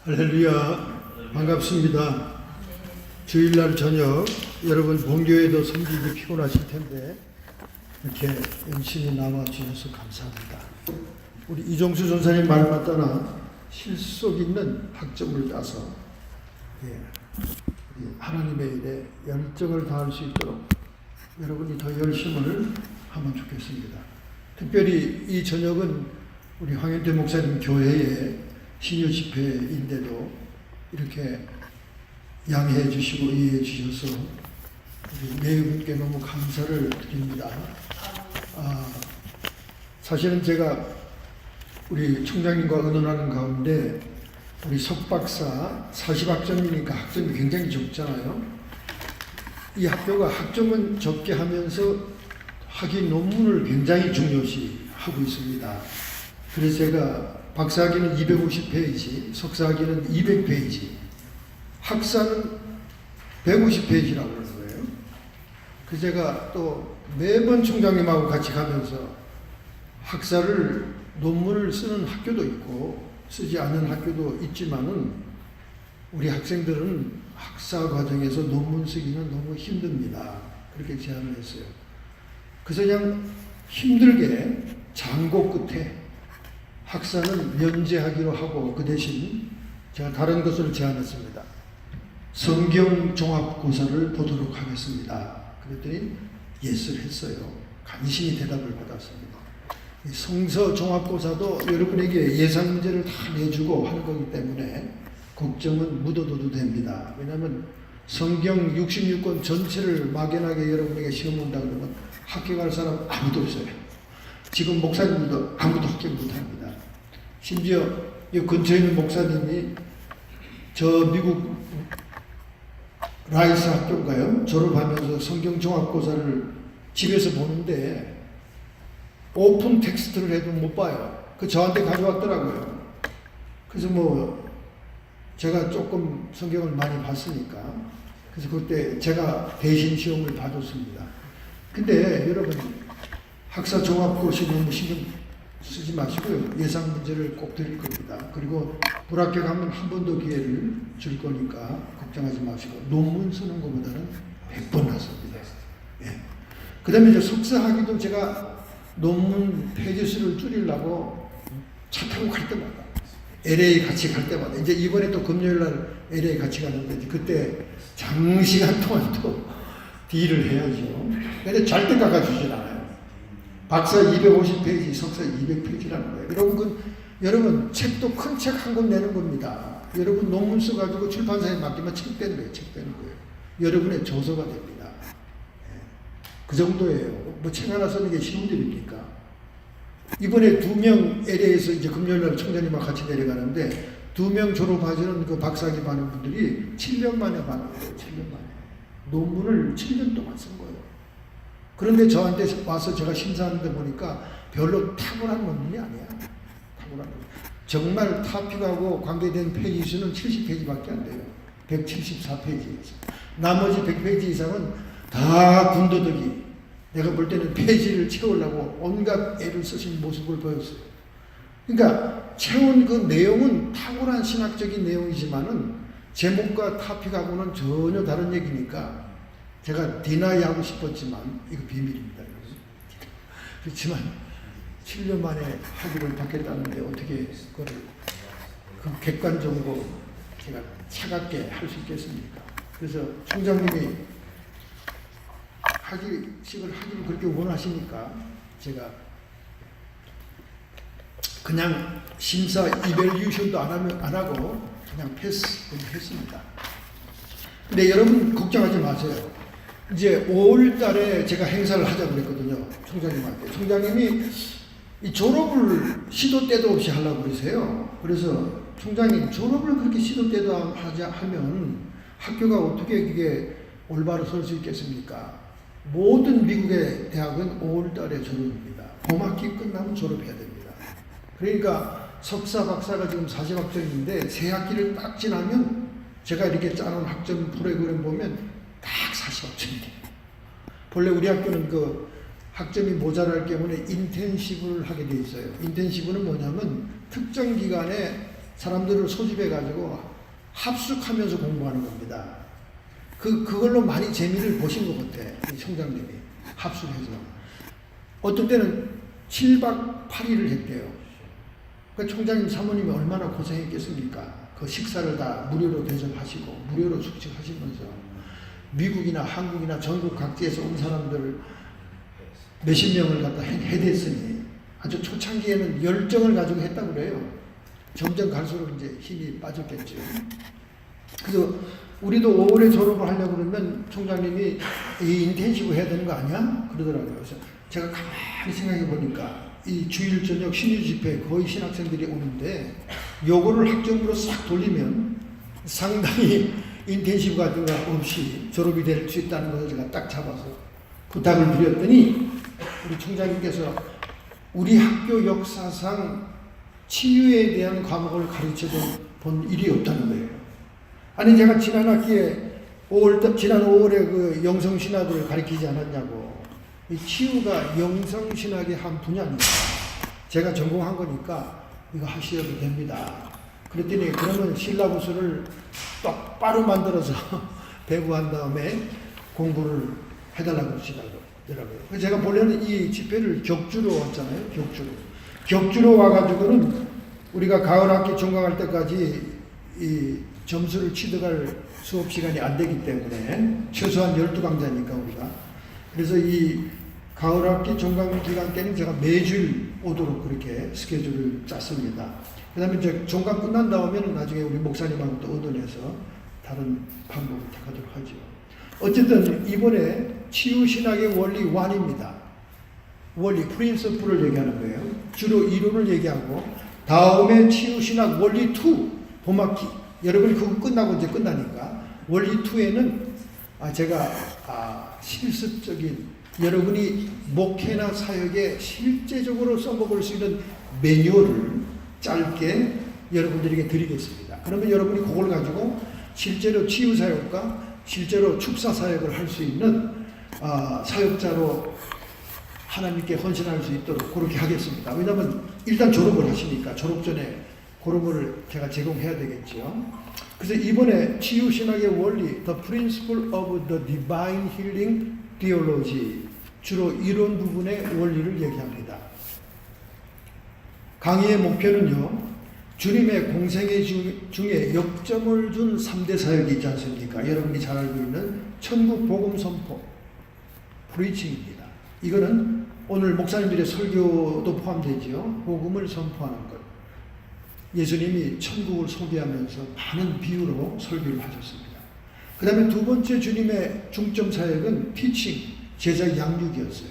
할렐루야, 반갑습니다. 주일날 저녁 여러분 본교회도 섬기기 피곤하실 텐데 이렇게 열심히 나와주셔서 감사합니다. 우리 이종수 전사님 말만 떠나 실속 있는 학점을 따서 하나님의 일에 열정을 다할 수 있도록 여러분이 더 열심을 하면 좋겠습니다. 특별히 이 저녁은 우리 황현태 목사님 교회의 신유 집회인데도 이렇게 양해해 주시고 이해해 주셔서 네 분께 너무 감사를 드립니다. 사실은 제가 우리 총장님과 의논하는 가운데 우리 석박사 40학점이니까 학점이 굉장히 적잖아요. 이 학교가 학점은 적게 하면서 학위 논문을 굉장히 중요시 하고 있습니다. 그래서 제가 박사학위는 250페이지, 석사학위는 200페이지, 학사는 150페이지라고 그러는 거예요. 그래서 제가 또 매번 총장님하고 같이 가면서 학사를 논문을 쓰는 학교도 있고 쓰지 않는 학교도 있지만은 우리 학생들은 학사 과정에서 논문 쓰기는 너무 힘듭니다. 그렇게 제안을 했어요. 그래서 그냥 힘들게 장고 끝에 학사는 면제하기로 하고 그 대신 제가 다른 것을 제안했습니다. 성경종합고사를 보도록 하겠습니다. 그랬더니 예스를 했어요. 간신히 대답을 받았습니다. 성서종합고사도 여러분에게 예상 문제를 다 내주고 하는 거기 때문에 걱정은 묻어둬도 됩니다. 왜냐하면 성경 66권 전체를 막연하게 여러분에게 시험 본다 그러면 합격할 사람 아무도 없어요. 지금 목사님들도 아무도 합격 못합니다. 심지어 이 근처에 있는 목사님이 저 미국 라이스 학교인가요? 졸업하면서 성경종합고사를 집에서 보는데 오픈 텍스트를 해도 못 봐요. 그 저한테 가져왔더라고요. 그래서 뭐 제가 조금 성경을 많이 봤으니까 그래서 그때 제가 대신 시험을 봐줬습니다. 근데 여러분 학사 종합고시 너무 신경 쓰지 마시고요. 예상 문제를 꼭 드릴 겁니다. 그리고 불합격하면 한 번 더 기회를 줄 거니까 걱정하지 마시고 논문 쓰는 것보다는 100번 낫습니다. 예. 그 다음에 이제 석사학위도 제가 논문 페이지 수를 줄이려고 차 타고 갈 때마다 LA 같이 갈 때마다 이제 이번에 또 금요일 날 LA 같이 가는데 그때 장시간 동안 또 딜을 해야죠. 근데 절대 깎아주질 않아요. 박사 250페이지, 석사 200페이지라는 거예요. 여러분 책도 큰 책 한 권 내는 겁니다. 여러분 논문 써가지고 출판사에 맡기면 책 되는 거예요. 책 되는 거예요. 여러분의 조서가 됩니다. 그 정도예요. 뭐 책 하나 쓰는 게 쉬운 일입니까? 이번에 2명 LA에서 이제 금요일날 총장님과 같이 내려가는데 2명 졸업하시는 그 박사학위 받는 분들이 7년 만에 받는 거예요. 7년 만에. 논문을 7년 동안 쓴 거예요. 그런데 저한테 와서 제가 심사하는데 보니까 별로 탁월한 논문이 아니야. 탁월한 논문. 정말 타픽하고 관계된 페이지 수는 70페이지밖에 안 돼요. 174페이지에서. 나머지 100페이지 이상은 다 군더더기. 내가 볼 때는 페이지를 채우려고 온갖 애를 쓰신 모습을 보였어요. 그러니까 채운 그 내용은 탁월한 신학적인 내용이지만은 제목과 타픽하고는 전혀 다른 얘기니까 제가 디나이 하고 싶었지만 이거 비밀입니다. 그렇지만 7년 만에 학위를 받겠다는데 어떻게 그걸 그 객관적으로 제가 차갑게 할 수 있겠습니까? 그래서 총장님이 학위식을 하기를 그렇게 원하시니까 제가 그냥 심사 이벨리우션도 안 하고 그냥 패스 했습니다. 근데 여러분 걱정하지 마세요. 이제 5월 달에 제가 행사를 하자고 그랬거든요. 총장님한테. 총장님이 이 졸업을 시도 때도 없이 하려고 그러세요. 그래서 총장님 졸업을 그렇게 시도 때도 하면 학교가 어떻게 그게 올바로 설 수 있겠습니까? 모든 미국의 대학은 5월 달에 졸업입니다. 봄학기 끝나면 졸업해야 됩니다. 그러니까 석사, 박사가 지금 40학점인데 세 학기를 딱 지나면 제가 이렇게 짜놓은 학점 프로그램 보면 딱 40학점이에요. 본래 우리 학교는 그 학점이 모자랄 경우에 인텐시브를 하게 돼 있어요. 인텐시브는 뭐냐면 특정 기간에 사람들을 소집해가지고 합숙하면서 공부하는 겁니다. 그걸로 많이 재미를 보신 것 같아, 이 총장님이. 합숙해서. 어떤 때는 7박 8일을 했대요. 그 총장님 사모님이 얼마나 고생했겠습니까? 그 식사를 다 무료로 대접하시고, 무료로 숙식하시면서, 미국이나 한국이나 전국 각지에서 온 사람들을 몇십 명을 갖다 해댔으니, 아주 초창기에는 열정을 가지고 했다고 그래요. 점점 갈수록 이제 힘이 빠졌겠죠. 그래서 우리도 5월에 졸업을 하려고 그러면 총장님이 이 인텐시브 해야 되는 거 아니야? 그러더라고요. 그래서 제가 가만히 생각해 보니까 이 주일 저녁 신유 집회 거의 신학생들이 오는데 요거를 학점으로 싹 돌리면 상당히 인텐시브 같은 거 없이 졸업이 될 수 있다는 것을 제가 딱 잡아서 부탁을 드렸더니 우리 총장님께서 우리 학교 역사상 치유에 대한 과목을 가르쳐 본 일이 없다는 거예요. 아니 제가 지난 학기에 지난 5월에 그 영성신학을 가르치지 않았냐고. 이 치유가 영성신학의 한 분야입니다. 제가 전공한 거니까 이거 하셔도 됩니다. 그랬더니 그러면 실라부스를 똑바로 만들어서 배부한 다음에 공부를 해달라고 그러시더라고요. 그래서 제가 본래는 이 집회를 격주로 왔잖아요. 격주로 와가지고는 우리가 가을 학기 종강할 때까지 이 점수를 취득할 수업 시간이 안 되기 때문에 최소한 12강좌니까 우리가. 그래서 이 가을 학기 종강 기간 때는 제가 매주일 오도록 그렇게 스케줄을 짰습니다. 그 다음에 이제 종강 끝난 다음에는 나중에 우리 목사님하고 또 의논해서 다른 방법을 택하도록 하죠. 어쨌든 이번에 치유신학의 원리 1입니다. 원리, 프린서플을 얘기하는 거예요. 주로 이론을 얘기하고 다음에 치유신학 원리 2, 봄학기. 여러분이 그거 끝나고 이제 끝나니까 원리 2에는 제가 실습적인 여러분이 목회나 사역에 실제적으로 써먹을 수 있는 매뉴얼을 짧게 여러분들에게 드리겠습니다. 그러면 여러분이 그걸 가지고 실제로 치유사역과 실제로 축사사역을 할 수 있는 사역자로 하나님께 헌신할 수 있도록 그렇게 하겠습니다. 왜냐하면 일단 졸업을 하시니까 졸업 전에 그런 거를 제가 제공해야 되겠죠. 그래서 이번에 치유신학의 원리, The Principle of the Divine Healing Theology, 주로 이론 부분의 원리를 얘기합니다. 강의의 목표는요, 주님의 공생애 중에 역점을 준 3대 사역이 있지 않습니까? 여러분이 잘 알고 있는 천국 복음 선포, 프리칭입니다. 이거는 오늘 목사님들의 설교도 포함되지요. 복음을 선포하는 것. 예수님이 천국을 소개하면서 많은 비유로 설교를 하셨습니다. 그 다음에 두 번째 주님의 중점 사역은 티칭, 제자 양육이었어요.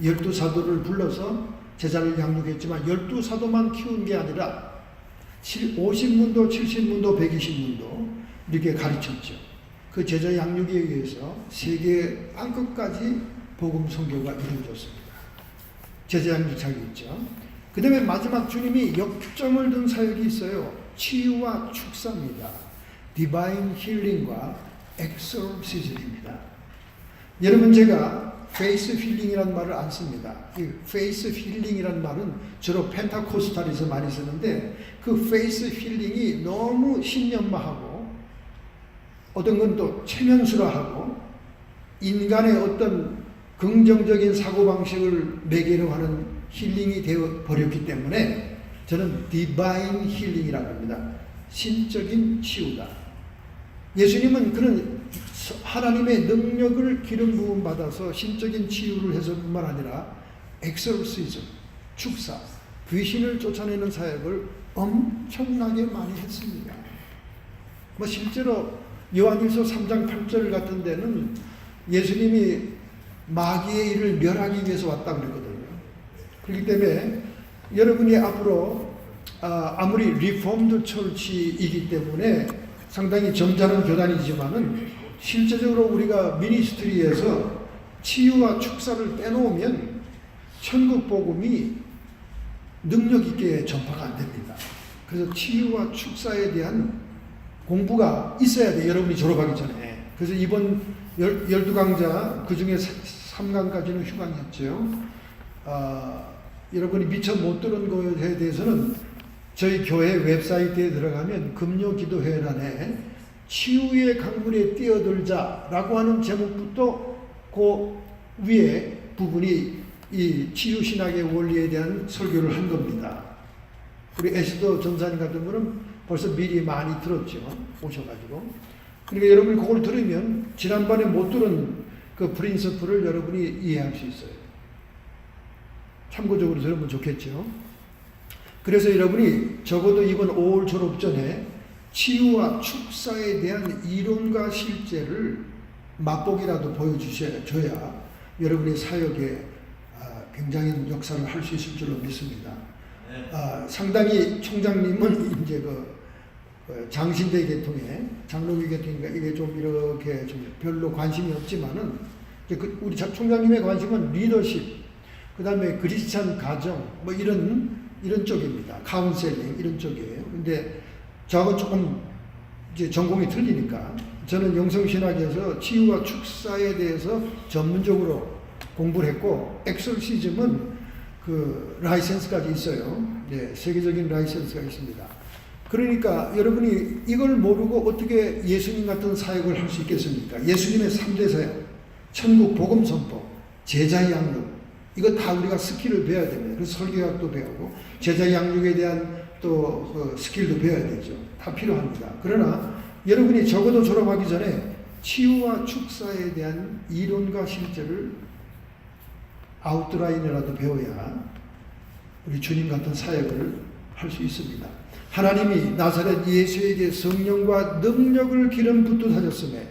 12사도를 불러서 제자를 양육했지만 12사도만 키운 게 아니라 50문도, 70문도, 120문도 이렇게 가르쳤죠. 그 제자 양육에 의해서 세계 땅끝까지 복음 선교가 이루어졌습니다. 제자 양육 잘 있죠. 그 다음에 마지막 주님이 역점을 둔 사역이 있어요. 치유와 축사입니다. 디바인 힐링과 엑소시즘입니다. 여러분 제가 페이스 힐링이라는 말을 안 씁니다. 이 페이스 힐링이라는 말은 주로 펜타코스탈에서 많이 쓰는데 그 페이스 힐링이 너무 신념화하고 어떤 건 또 체면술화하고 인간의 어떤 긍정적인 사고방식을 매개로 하는 힐링이 되어 버렸기 때문에 저는 디바인 힐링이라고 합니다. 신적인 치유다. 예수님은 그런 하나님의 능력을 기름 부음 받아서 신적인 치유를 해서뿐만 아니라 엑소시즘, 축사, 귀신을 쫓아내는 사역을 엄청나게 많이 했습니다. 뭐 실제로 요한일서 3장 8절 같은 데는 예수님이 마귀의 일을 멸하기 위해서 왔다고 그랬거든요. 그렇기 때문에 여러분이 앞으로 아무리 리폼드 철치이기 때문에 상당히 점잖은 교단이지만은 실제적으로 우리가 미니스트리에서 치유와 축사를 빼놓으면 천국 복음이 능력 있게 전파가 안 됩니다. 그래서 치유와 축사에 대한 공부가 있어야 돼요. 여러분이 졸업하기 전에. 그래서 이번 12강좌 그 중에 3강까지는 휴강이었죠. 여러분이 미처 못 들은 것에 대해서는 저희 교회 웹사이트에 들어가면 금요기도회란에 치유의 강물에 뛰어들자라고 하는 제목부터 그 위에 부분이 이 치유신학의 원리에 대한 설교를 한 겁니다. 우리 에스더 전사님 같은 분은 벌써 미리 많이 들었죠. 오셔가지고. 그러니까 여러분이 그걸 들으면 지난번에 못 들은 그 프린서플을 여러분이 이해할 수 있어요. 참고적으로 들으면 좋겠죠. 그래서 여러분이 적어도 이번 5월 졸업 전에 치유와 축사에 대한 이론과 실제를 맛보기라도 보여줘야 여러분의 사역에 굉장히 역사를 할 수 있을 줄로 믿습니다. 상당히 총장님은 이제 장신대 계통에 장로교 계통이니까 이게 좀 이렇게 좀 별로 관심이 없지만은 우리 총장님의 관심은 리더십, 그 다음에 크리스찬 가정 뭐 이런 쪽입니다. 카운셀링 이런 쪽이에요. 근데 저하고 조금 이제 전공이 틀리니까 저는 영성신학에서 치유와 축사에 대해서 전문적으로 공부를 했고 엑sor시즘은 그 라이센스까지 있어요. 네, 세계적인 라이센스가 있습니다. 그러니까 여러분이 이걸 모르고 어떻게 예수님 같은 사역을 할 수 있겠습니까? 예수님의 3대 사역, 천국 복음 선포, 제자 양육, 이거 다 우리가 스킬을 배워야 됩니다. 그래서 설교학도 배우고 제자 양육에 대한 또 스킬도 배워야 되죠. 다 필요합니다. 그러나 여러분이 적어도 졸업하기 전에 치유와 축사에 대한 이론과 실제를 아웃라인이라도 배워야 우리 주님 같은 사역을 할 수 있습니다. 하나님이 나사렛 예수에게 성령과 능력을 기름 붓듯하셨음에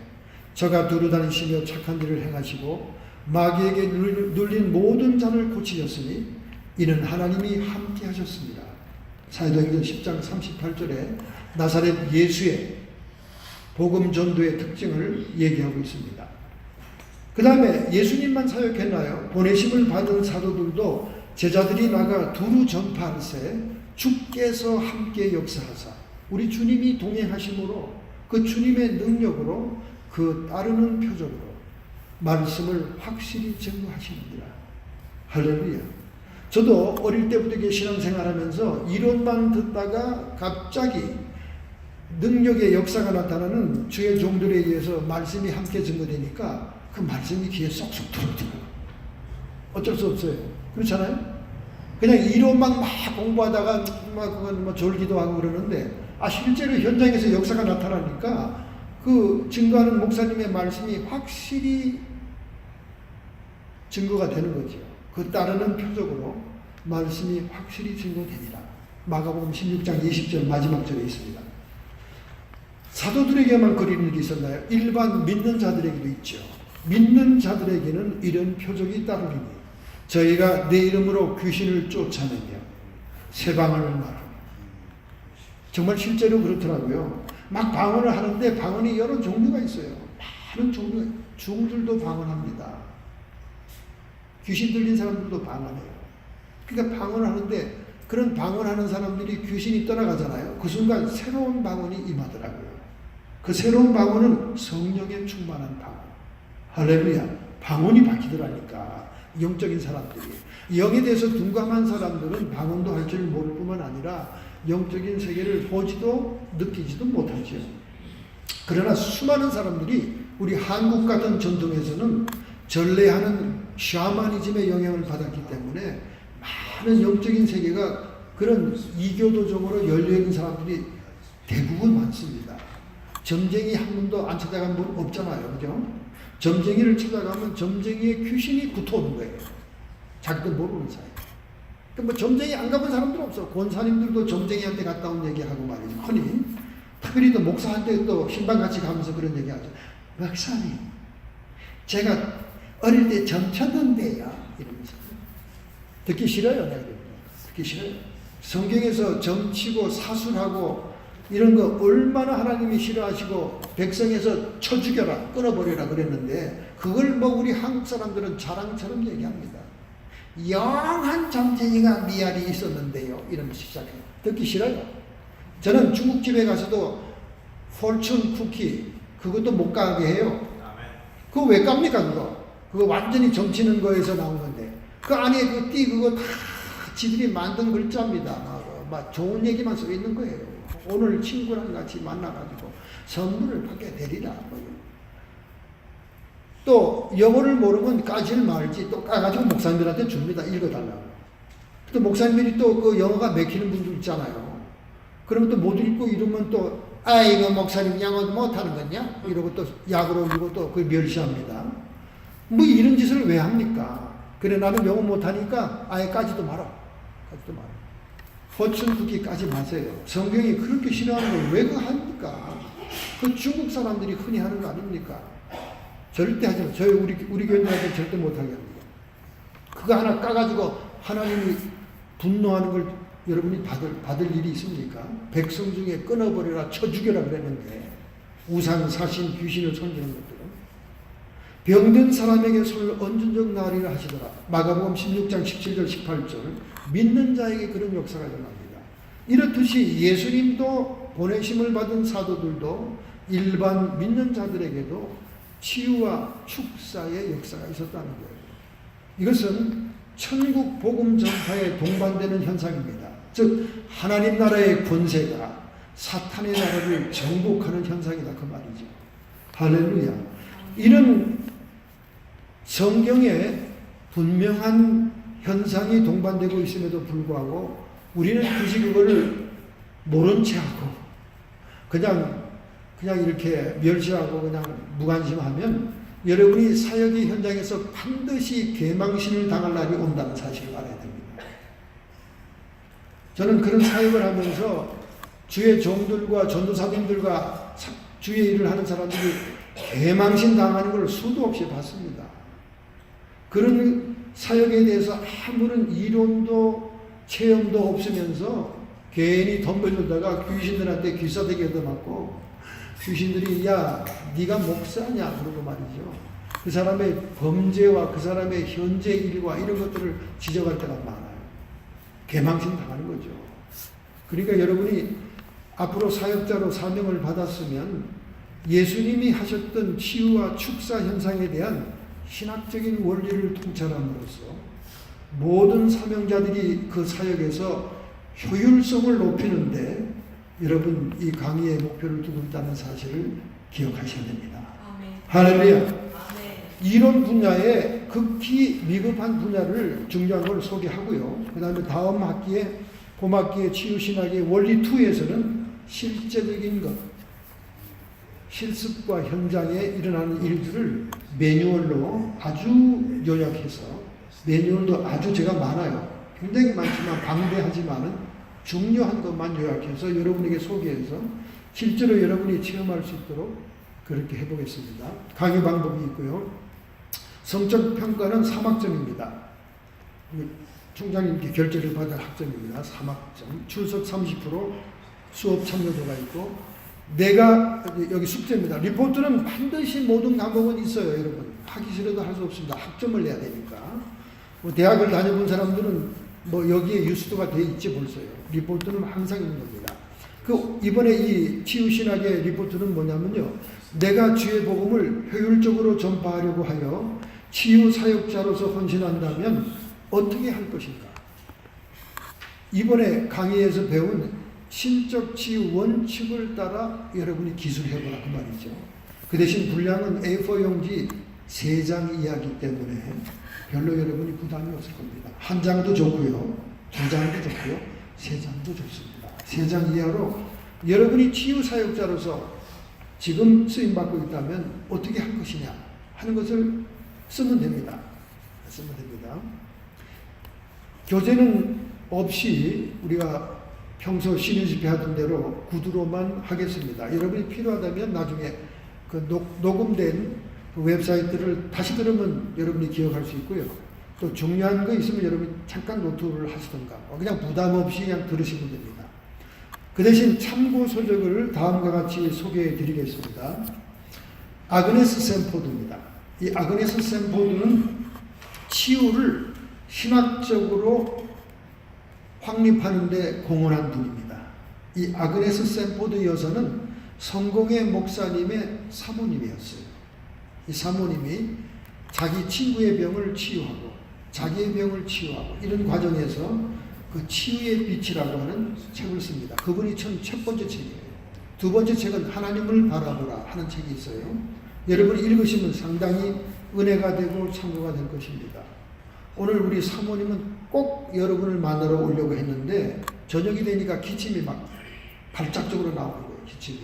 저가 두루다니시며 착한 일을 행하시고 마귀에게 눌린 모든 잔을 고치셨으니 이는 하나님이 함께 하셨습니다. 사도행전 10장 38절에 나사렛 예수의 복음 전도의 특징을 얘기하고 있습니다. 그 다음에 예수님만 사역했나요? 보내심을 받은 사도들도 제자들이 나가 두루 전파할세 주께서 함께 역사하사 우리 주님이 동행하심으로 그 주님의 능력으로 그 따르는 표적으로 말씀을 확실히 증거하시느니라. 할렐루야. 저도 어릴 때부터 신앙생활하면서 이론만 듣다가 갑자기 능력의 역사가 나타나는 주의 종들에 의해서 말씀이 함께 증거되니까 그 말씀이 귀에 쏙쏙 들어오더라고요. 어쩔 수 없어요. 그렇잖아요? 그냥 이론만 막 공부하다가 그건 뭐 졸기도 하고 그러는데 실제로 현장에서 역사가 나타나니까 그 증거하는 목사님의 말씀이 확실히 증거가 되는 거죠. 그 따르는 표적으로 말씀이 확실히 증거되니라. 마가복음 16장 20절 마지막 절에 있습니다. 사도들에게만 그런 일이 있었나요? 일반 믿는 자들에게도 있죠. 믿는 자들에게는 이런 표적이 따르리니 저희가 내 이름으로 귀신을 쫓아내며 새 방언을 말하며 정말 실제로 그렇더라고요. 막 방언을 하는데 방언이 여러 종류가 있어요. 많은 종류, 중들도 방언합니다. 귀신 들린 사람들도 방언해요. 그러니까 방언을 하는데 그런 방언하는 사람들이 귀신이 떠나가잖아요. 그 순간 새로운 방언이 임하더라고요. 그 새로운 방언은 성령에 충만한 방언. 할렐루야. 방언이 바뀌더라니까. 영적인 사람들이. 영에 대해서 둔감한 사람들은 방언도 할 줄 모를 뿐만 아니라 영적인 세계를 보지도 느끼지도 못하죠. 그러나 수많은 사람들이 우리 한국 같은 전통에서는 전래하는 샤머니즘의 영향을 받았기 때문에 많은 영적인 세계가 그런 이교도적으로 열려있는 사람들이 대부분 많습니다. 점쟁이 한 분도 안 찾아간 분 없잖아요. 그죠? 점쟁이를 찾아가면 점쟁이의 귀신이 붙어오는 거예요. 자기도 모르는 사이. 뭐 점쟁이 안 가본 사람들 없어. 권사님들도 점쟁이한테 갔다 온 얘기하고 말이죠. 흔히 특별히 또 목사한테 또 신방 같이 가면서 그런 얘기하죠. 목사님, 제가 어릴 때 점 쳤는데요. 이러면서 듣기 싫어요. 내가 듣기 싫어요. 성경에서 점치고 사술하고 이런 거 얼마나 하나님이 싫어하시고 백성에서 쳐 죽여라, 끊어버려라 그랬는데 그걸 뭐 우리 한국 사람들은 자랑처럼 얘기합니다. 영한 점쟁이가 미알이 있었는데요. 이러면서 시작해요. 듣기 싫어요. 저는 중국집에 가서도 폴춘 쿠키 그것도 못 가게 해요. 그거 왜 깝니까 그거? 그거 완전히 점치는 거에서 나온 건데 그 안에 그 띠 그거 다 지들이 만든 글자입니다. 막 좋은 얘기만 써 있는 거예요. 오늘 친구랑 같이 만나가지고 선물을 받게 되리라. 또 영어를 모르면 까지를 말지 또 까가지고 목사님들한테 줍니다. 읽어달라고. 또 목사님들이 또 그 영어가 맥히는 분들 있잖아요. 그러면 또 못 읽고 이러면 또 이거 목사님 영어도 못하는 거냐? 이러고 또 약으로 이러고 또 그 멸시합니다. 뭐 이런 짓을 왜 합니까? 그래 나는 영어 못하니까 아예 까지도 마라. 까지도 마라. 포춘 쿠키까지 마세요. 성경이 그렇게 싫어하는 걸 왜 그 합니까? 그 중국 사람들이 흔히 하는 거 아닙니까? 절대 하지 마세요. 저희 우리 교인들한테 절대 못하게 합니다. 그거 하나 까가지고 하나님이 분노하는 걸 여러분이 받을 일이 있습니까? 백성 중에 끊어버려라 쳐 죽여라 그랬는데 우상 사신 귀신을 섬기는 것들은 병든 사람에게 손을 얹은 적 나으리라 하시더라. 마가복음 16장 17절 18절 믿는 자에게 그런 역사가 일어납니다. 이렇듯이 예수님도 보내심을 받은 사도들도 일반 믿는 자들에게도 치유와 축사의 역사가 있었다는 거예요. 이것은 천국 복음 전파에 동반되는 현상입니다. 즉 하나님 나라의 권세가 사탄의 나라를 정복하는 현상이다 그 말이죠. 할렐루야. 이런 성경에 분명한 현상이 동반되고 있음에도 불구하고 우리는 굳이 그거를 모른 채 하고 그냥 이렇게 멸시하고 그냥 무관심하면 여러분이 사역의 현장에서 반드시 계망신을 당할 날이 온다는 사실을 알아야 됩니다. 저는 그런 사역을 하면서 주의 종들과 전도사님들과 주의 일을 하는 사람들이 계망신 당하는 걸 수도 없이 봤습니다. 그런 사역에 대해서 아무런 이론도 체험도 없으면서 괜히 덤벼들다가 귀신들한테 귀싸대기 얻어맞고 귀신들이 야 네가 목사냐 그러고 말이죠. 그 사람의 범죄와 그 사람의 현재 일과 이런 것들을 지적할 때가 많아요. 개망신 당하는 거죠. 그러니까 여러분이 앞으로 사역자로 사명을 받았으면 예수님이 하셨던 치유와 축사 현상에 대한 신학적인 원리를 통찰함으로써 모든 사명자들이 그 사역에서 효율성을 높이는데 여러분 이 강의의 목표를 두고 있다는 사실을 기억하셔야 됩니다. 할렐루야. 이론 분야에 극히 미흡한 분야를 중요한 걸 소개하고요. 그 다음에 다음 학기에 봄학기의 치유신학의 원리 2에서는 실제적인 것, 실습과 현장에 일어나는 일들을 매뉴얼로 아주 요약해서 매뉴얼도 아주 제가 많아요. 굉장히 많지만 방대하지만은 중요한 것만 요약해서 여러분에게 소개해서 실제로 여러분이 체험할 수 있도록 그렇게 해보겠습니다. 강의 방법이 있고요. 성적 평가는 3학점입니다. 총장님께 결제를 받은 학점입니다. 3학점. 출석 30%, 수업 참여도가 있고 내가 여기 숙제입니다. 리포트는 반드시 모든 과목은 있어요. 여러분. 하기 싫어도 할 수 없습니다. 학점을 내야 되니까. 뭐 대학을 다녀본 사람들은 뭐 여기에 유스도가 돼 있지 벌써요. 리포트는 항상 있는 겁니다. 이번에 이 치유신학의 리포트는 뭐냐면요. 내가 주의 복음을 효율적으로 전파하려고 하여 치유 사역자로서 헌신한다면 어떻게 할 것인가? 이번에 강의에서 배운 신적 치유 원칙을 따라 여러분이 기술해보라 그 말이죠. 그 대신 분량은 A4 용지 3장 이하이기 때문에 별로 여러분이 부담이 없을 겁니다. 1장도 좋고요. 2장도 좋고요. 3장도 좋습니다. 3장 이하로 여러분이 치유 사역자로서 지금 쓰임받고 있다면 어떻게 할 것이냐 하는 것을 쓰면 됩니다. 쓰면 됩니다. 교재는 없이 우리가 평소 신유 집회 하던 대로 구두로만 하겠습니다. 여러분이 필요하다면 나중에 그 녹음된 그 웹사이트를 다시 들으면 여러분이 기억할 수 있고요. 또 중요한 거 있으면 여러분이 잠깐 노트를 하시던가 그냥 부담 없이 그냥 들으시면 됩니다. 그 대신 참고 서적을 다음과 같이 소개해 드리겠습니다. 아그네스 샘포드입니다. 이 아그네스 샘포드는 치유를 신학적으로 확립하는 데 공헌한 분입니다. 이 아그네스 샘포드 여사는 성공의 목사님의 사모님이었어요. 이 사모님이 자기 친구의 병을 치유하고 자기의 병을 치유하고 이런 과정에서 그 치유의 빛이라고 하는 책을 씁니다. 그분이 첫 번째 책이에요. 두 번째 책은 하나님을 바라보라 하는 책이 있어요. 여러분이 읽으시면 상당히 은혜가 되고 참고가 될 것입니다. 오늘 우리 사모님은 꼭 여러분을 만나러 오려고 했는데 저녁이 되니까 기침이 막 발작적으로 나오는 거예요. 기침이.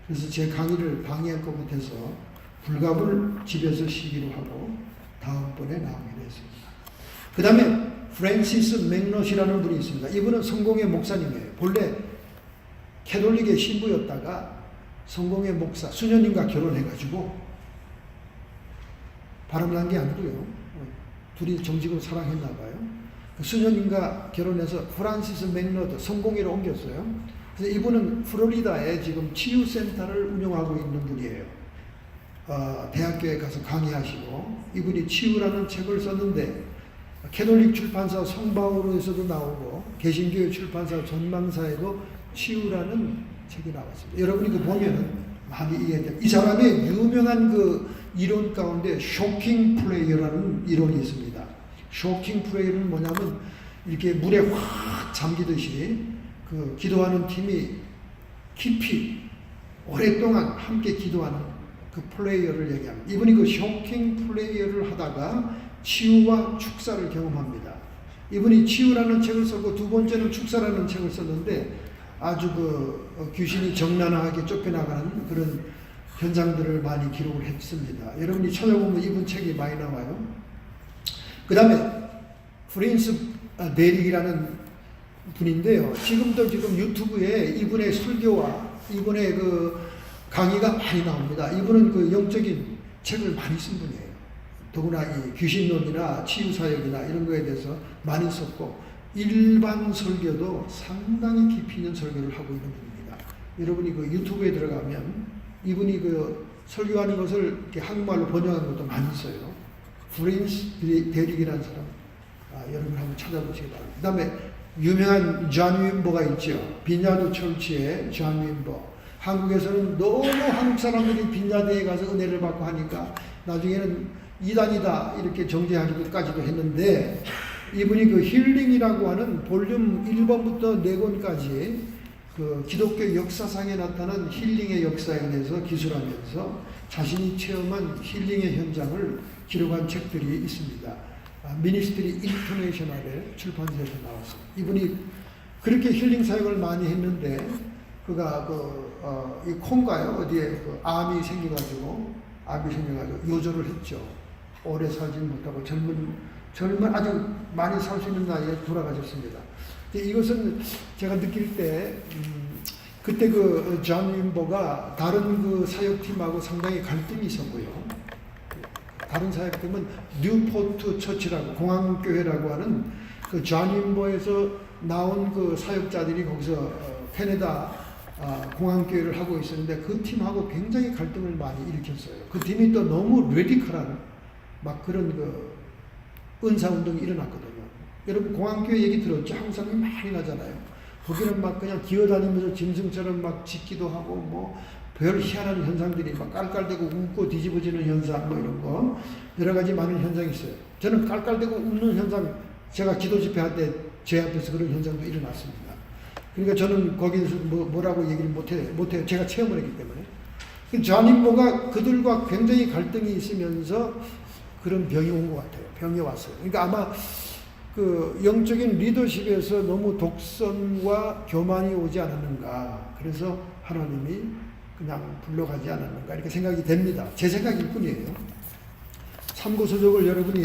그래서 제 강의를 방해할 것 같아서 불갑을 집에서 쉬기로 하고 다음번에 나오기로 했습니다. 그 다음에 프랜시스 맥넛이라는 분이 있습니다. 이분은 성공의 목사님이에요. 본래 캐톨릭의 신부였다가 성공의 목사, 수녀님과 결혼해가지고 바람난 게 아니고요. 둘이 정직으로 사랑했나 봐요. 그 수녀님과 결혼해서 프란시스 맥넛 성공회로 옮겼어요. 그래서 이분은 플로리다에 지금 치유센터를 운영하고 있는 분이에요. 대학교에 가서 강의하시고 이분이 치유라는 책을 썼는데 캐톨릭 출판사 성바오로에서도 나오고 개신교회 출판사 전망사에도 치유라는 책이 나왔습니다. 여러분이 그 보면은 많이 이해돼요. 이 사람의 유명한 그 이론 가운데 쇼킹 프레이어라는 이론이 있습니다. 쇼킹 프레이어는 뭐냐면 이렇게 물에 확 잠기듯이 그 기도하는 팀이 깊이 오랫동안 함께 기도하는 그 플레이어를 얘기합니다. 이분이 그 쇼킹 플레이어를 하다가 치유와 축사를 경험합니다. 이분이 치유라는 책을 썼고 두 번째는 축사라는 책을 썼는데 아주 그 귀신이 적나라하게 쫓겨나가는 그런 현상들을 많이 기록을 했습니다. 여러분이 찾아보면 이분 책이 많이 나와요. 그 다음에 프린스 데릭이라는 분인데요. 지금도 지금 유튜브에 이분의 설교와 이분의 그 강의가 많이 나옵니다. 이분은 그 영적인 책을 많이 쓴 분이에요. 더구나 이 귀신론이나 치유사역이나 이런 거에 대해서 많이 썼고 일반 설교도 상당히 깊이 있는 설교를 하고 있는 분입니다. 여러분이 그 유튜브에 들어가면 이분이 그 설교하는 것을 이렇게 한국말로 번역한 것도 많이 있어요. 프린스 데릭이라는 사람, 여러분 한번 찾아보시기 바랍니다. 그 다음에 유명한 존 윈버가 있죠. 빈야드 철치의 존 윈버. 한국에서는 너무 한국 사람들이 빈야드에 가서 은혜를 받고 하니까 나중에는 이단이다 이렇게 정죄하기까지도 했는데 이분이 그 힐링이라고 하는 볼륨 1번부터 4권까지 그 기독교 역사상에 나타난 힐링의 역사에 대해서 기술하면서 자신이 체험한 힐링의 현장을 기록한 책들이 있습니다. 미니스트리 인터내셔널의 출판사에서 나왔습니다. 이분이 그렇게 힐링 사역을 많이 했는데 그가 이 콩가요 어디에 그 암이 생겨가지고 요절을 했죠. 오래 살지 못하고 젊은 아주 많이 살 수 있는 나이에 돌아가셨습니다. 이것은 제가 느낄 때 그때 그 존 윈버가 다른 그 사역팀하고 상당히 갈등이 있었고요. 다른 사역팀은 뉴포트 처치라고 공항교회라고 하는 그 존 윈버에서 나온 그 사역자들이 거기서 캐나다 공항교회를 하고 있었는데 그 팀하고 굉장히 갈등을 많이 일으켰어요. 그 팀이 또 너무 레디컬한 막 그런 그 은사운동이 일어났거든요. 여러분 공항교회 얘기 들었죠? 한국 사람이 많이 나잖아요. 거기는 막 그냥 기어다니면서 짐승처럼 막 짖기도 하고 뭐 별 희한한 현상들이 막 깔깔대고 웃고 뒤집어지는 현상 뭐 이런 거 여러 가지 많은 현상이 있어요. 저는 깔깔대고 웃는 현상 제가 기도 집회할 때 제 앞에서 그런 현상도 일어났습니다. 그러니까 저는 거기에서 뭐라고 얘기를 못해요. 제가 체험을 했기 때문에. 존 윈버가 그들과 굉장히 갈등이 있으면서 그런 병이 온 것 같아요. 병이 왔어요. 그러니까 아마 그 영적인 리더십에서 너무 독선과 교만이 오지 않았는가. 그래서 하나님이 그냥 불러가지 않았는가. 이렇게 생각이 됩니다. 제 생각일 뿐이에요. 참고서적을 여러분이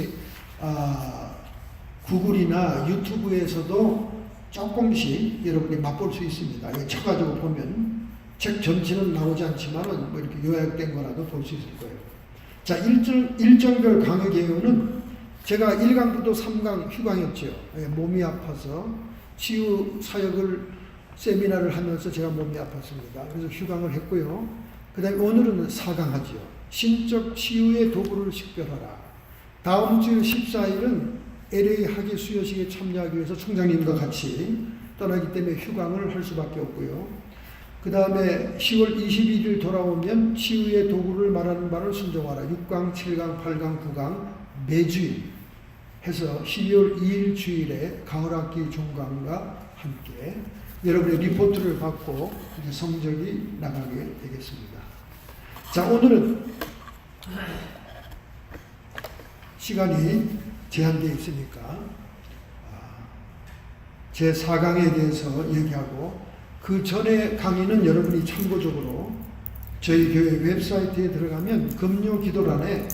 구글이나 유튜브에서도 조금씩 여러분이 맛볼 수 있습니다. 쳐가지고 보면 책 전체는 나오지 않지만은 뭐 이렇게 요약된 거라도 볼 수 있을 거예요. 자, 일정별 강의 개요는 제가 1강부터 3강 휴강이었죠. 몸이 아파서 치유 사역을 세미나를 하면서 제가 몸이 아팠습니다. 그래서 휴강을 했고요. 그 다음에 오늘은 4강 하죠. 신적 치유의 도구를 식별하라. 다음 주 14일은 LA 학예 수여식에 참여하기 위해서 총장님과 같이 떠나기 때문에 휴강을 할 수밖에 없고요. 그 다음에 10월 21일 돌아오면 치유의 도구를 말하는 바를 순종하라. 6강, 7강, 8강, 9강 매주일 해서 12월 2일 주일에 가을학기 종강과 함께 여러분의 리포트를 받고 이제 성적이 나가게 되겠습니다. 자, 오늘은 시간이 제한되어 있으니까 제 4강에 대해서 얘기하고 그 전에 강의는 여러분이 참고적으로 저희 교회 웹사이트에 들어가면 금요 기도란에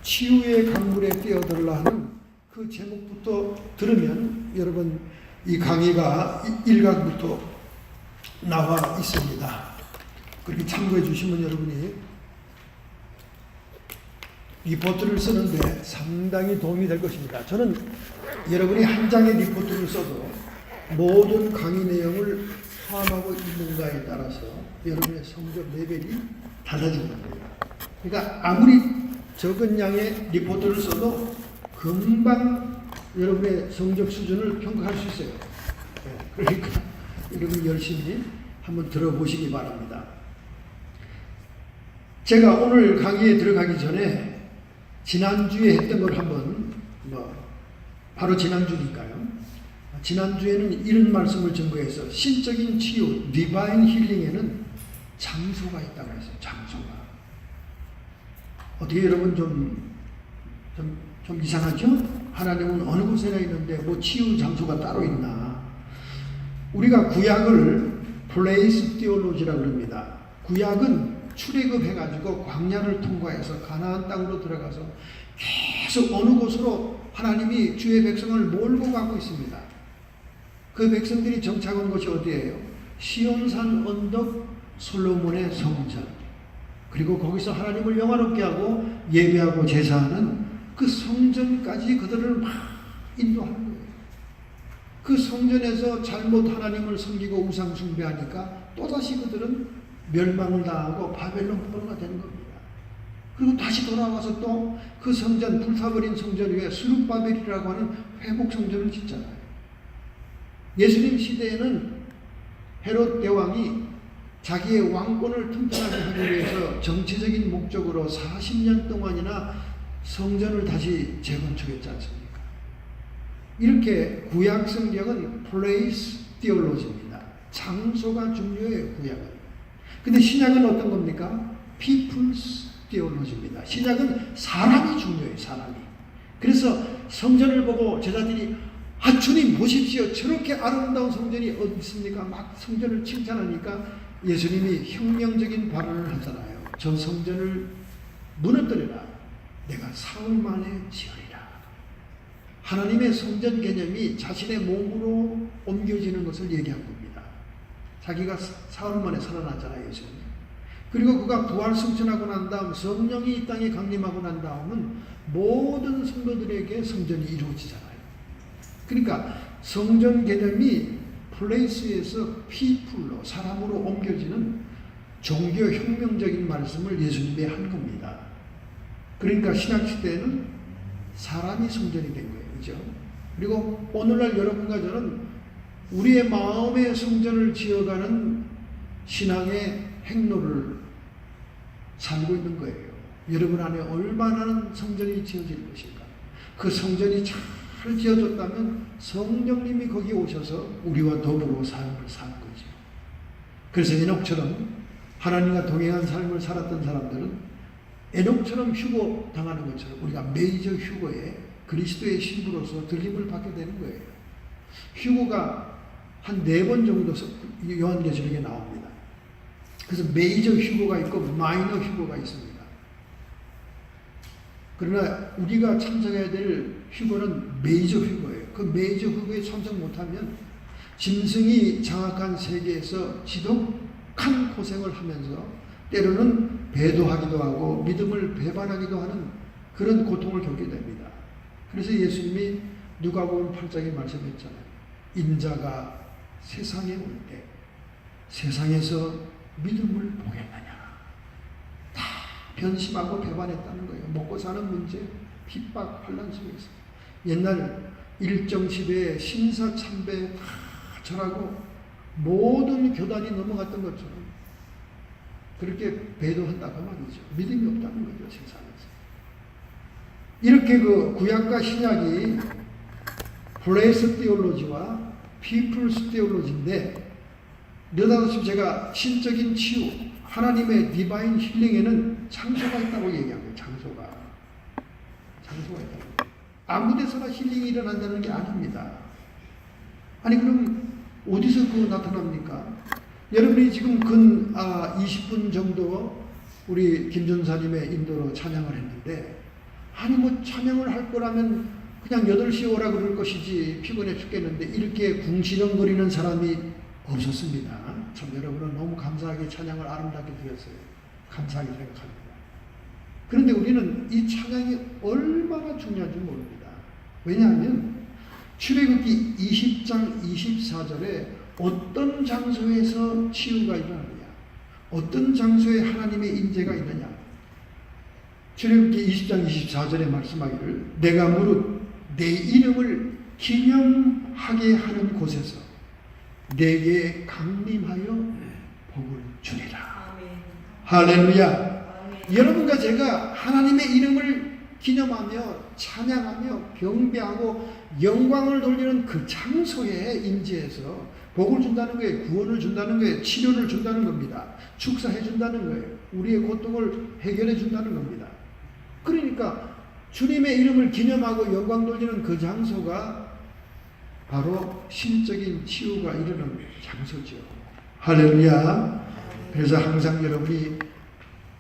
치유의 강물에 뛰어들라 하는 그 제목부터 들으면 여러분 이 강의가 1강부터 나와 있습니다. 그렇게 참고해 주시면 여러분이 리포트를 쓰는데 상당히 도움이 될 것입니다. 저는 여러분이 한 장의 리포트를 써도 모든 강의 내용을 포함하고 있는가에 따라서 여러분의 성적 레벨이 달라지는 겁니다. 그러니까 아무리 적은 양의 리포트를 써도 금방 여러분의 성적 수준을 평가할 수 있어요. 그러니까 여러분 열심히 한번 들어보시기 바랍니다. 제가 오늘 강의에 들어가기 전에 지난주에 했던 걸 한번 바로 지난주니까요. 지난주에는 이런 말씀을 전거해서 신적인 치유, 디바인 힐링에는 장소가 있다고 했어요. 장소가. 어떻게 여러분 좀 이상하죠? 하나님은 어느 곳에나 있는데 뭐 치유 장소가 따로 있나? 우리가 구약을 플레이스 티올로지라고 합니다. 구약은 출애굽해가지고 광야를 통과해서 가나안 땅으로 들어가서 계속 어느 곳으로 하나님이 주의 백성을 몰고 가고 있습니다. 그 백성들이 정착한 곳이 어디예요? 시온산 언덕 솔로몬의 성전. 그리고 거기서 하나님을 영화롭게 하고 예배하고 제사하는 그 성전까지 그들을 막 인도하는 거예요. 그 성전에서 잘못 하나님을 섬기고 우상 숭배하니까 또다시 그들은 멸망을 당하고 바벨론 포로가 되는 겁니다. 그리고 다시 돌아와서 또 그 성전, 불타버린 성전 위에 수룹바벨이라고 하는 회복 성전을 짓잖아요. 예수님 시대에는 헤롯 대왕이 자기의 왕권을 튼튼하게 하기 위해서 정치적인 목적으로 40년 동안이나 성전을 다시 재건축했지 않습니까? 이렇게 구약 성경은 플레이스 티올로지입니다. 장소가 중요해요, 구약은. 근데 신약은 어떤 겁니까? People's Theology입니다. 신약은 사람이 중요해요, 사람이. 그래서 성전을 보고 제자들이 주님 보십시오. 저렇게 아름다운 성전이 어디 있습니까? 막 성전을 칭찬하니까 예수님이 혁명적인 발언을 하잖아요. 저 성전을 무너뜨려라. 내가 4일 만에 지으리라. 하나님의 성전 개념이 자신의 몸으로 옮겨지는 것을 얘기한 겁니다. 자기가 4일 만에 살아났잖아요, 예수님. 그리고 그가 부활 승천하고 난 다음 성령이 이 땅에 강림하고 난 다음은 모든 성도들에게 성전이 이루어지잖아요. 그러니까 성전 개념이 플레이스에서 피플로 사람으로 옮겨지는 종교 혁명적인 말씀을 예수님이 한 겁니다. 그러니까 신약시대에는 사람이 성전이 된 거예요. 그죠? 그리고 오늘날 여러분과 저는 우리의 마음의 성전을 지어가는 신앙의 행로를 살고 있는 거예요. 여러분 안에 얼마나 성전이 지어질 것인가. 그 성전이 잘 지어졌다면 성령님이 거기 오셔서 우리와 더불어 삶을 사는 거죠. 그래서 에녹처럼 하나님과 동행한 삶을 살았던 사람들은 에녹처럼 휴고 당하는 것처럼 우리가 메이저 휴고에 그리스도의 신부로서 들림을 받게 되는 거예요. 휴고가 한 4번 정도 요한계시록에 나옵니다. 그래서 메이저 휴고가 있고 마이너 휴고가 있습니다. 그러나 우리가 참석해야 될 휴고는 메이저 휴고예요. 그 메이저 휴고에 참석 못하면 짐승이 장악한 세계에서 지독한 고생을 하면서 때로는 배도하기도 하고 믿음을 배반하기도 하는 그런 고통을 겪게 됩니다. 그래서 예수님이 누가복음 8장에 말씀했잖아요. 인자가 세상에 올 때 세상에서 믿음을 보겠느냐. 다 변심하고 배반했다는 거예요. 먹고 사는 문제, 핍박, 환난 속에서. 옛날 일정 시대에 신사참배 다 절하고 모든 교단이 넘어갔던 것처럼 그렇게 배도한다고 말이죠. 믿음이 없다는 거죠, 세상에서. 이렇게 그 구약과 신약이 플레이스 티올로지와 피플스 티올로지인데 느닷없이 제가 신적인 치유, 하나님의 디바인 힐링에는 장소가 있다고 얘기합니다. 장소가 있다고. 아무 데서나 힐링이 일어난다는 게 아닙니다. 아니 그럼 어디서 그거 나타납니까? 여러분이 지금 근 20분 정도 우리 김전사님의 인도로 찬양을 했는데 아니 뭐 찬양을 할 거라면 그냥 8시에 오라 그럴 것이지 피곤해 죽겠는데 이렇게 궁시렁거리는 사람이 없었습니다. 참 여러분은 너무 감사하게 찬양을 아름답게 드렸어요. 감사하게 생각합니다. 그런데 우리는 이 찬양이 얼마나 중요한지 모릅니다. 왜냐하면 출애굽기 20장 24절에 어떤 장소에서 치유가 일어나느냐, 어떤 장소에 하나님의 임재가 있느냐. 출애굽기 20장 24절에 말씀하기를 내가 무릇 내 이름을 기념하게 하는 곳에서 내게 강림하여 복을 주리라. 아멘. 할렐루야. 아멘. 여러분과 제가 하나님의 이름을 기념하며 찬양하며 경배하고 영광을 돌리는 그 장소에 임재해서 복을 준다는 거예요. 구원을 준다는 거예요. 치료를 준다는 겁니다. 축사해 준다는 거예요. 우리의 고통을 해결해 준다는 겁니다. 그러니까 주님의 이름을 기념하고 영광 돌리는 그 장소가 바로 신적인 치유가 이르는 장소죠. 할렐루야. 그래서 항상 여러분이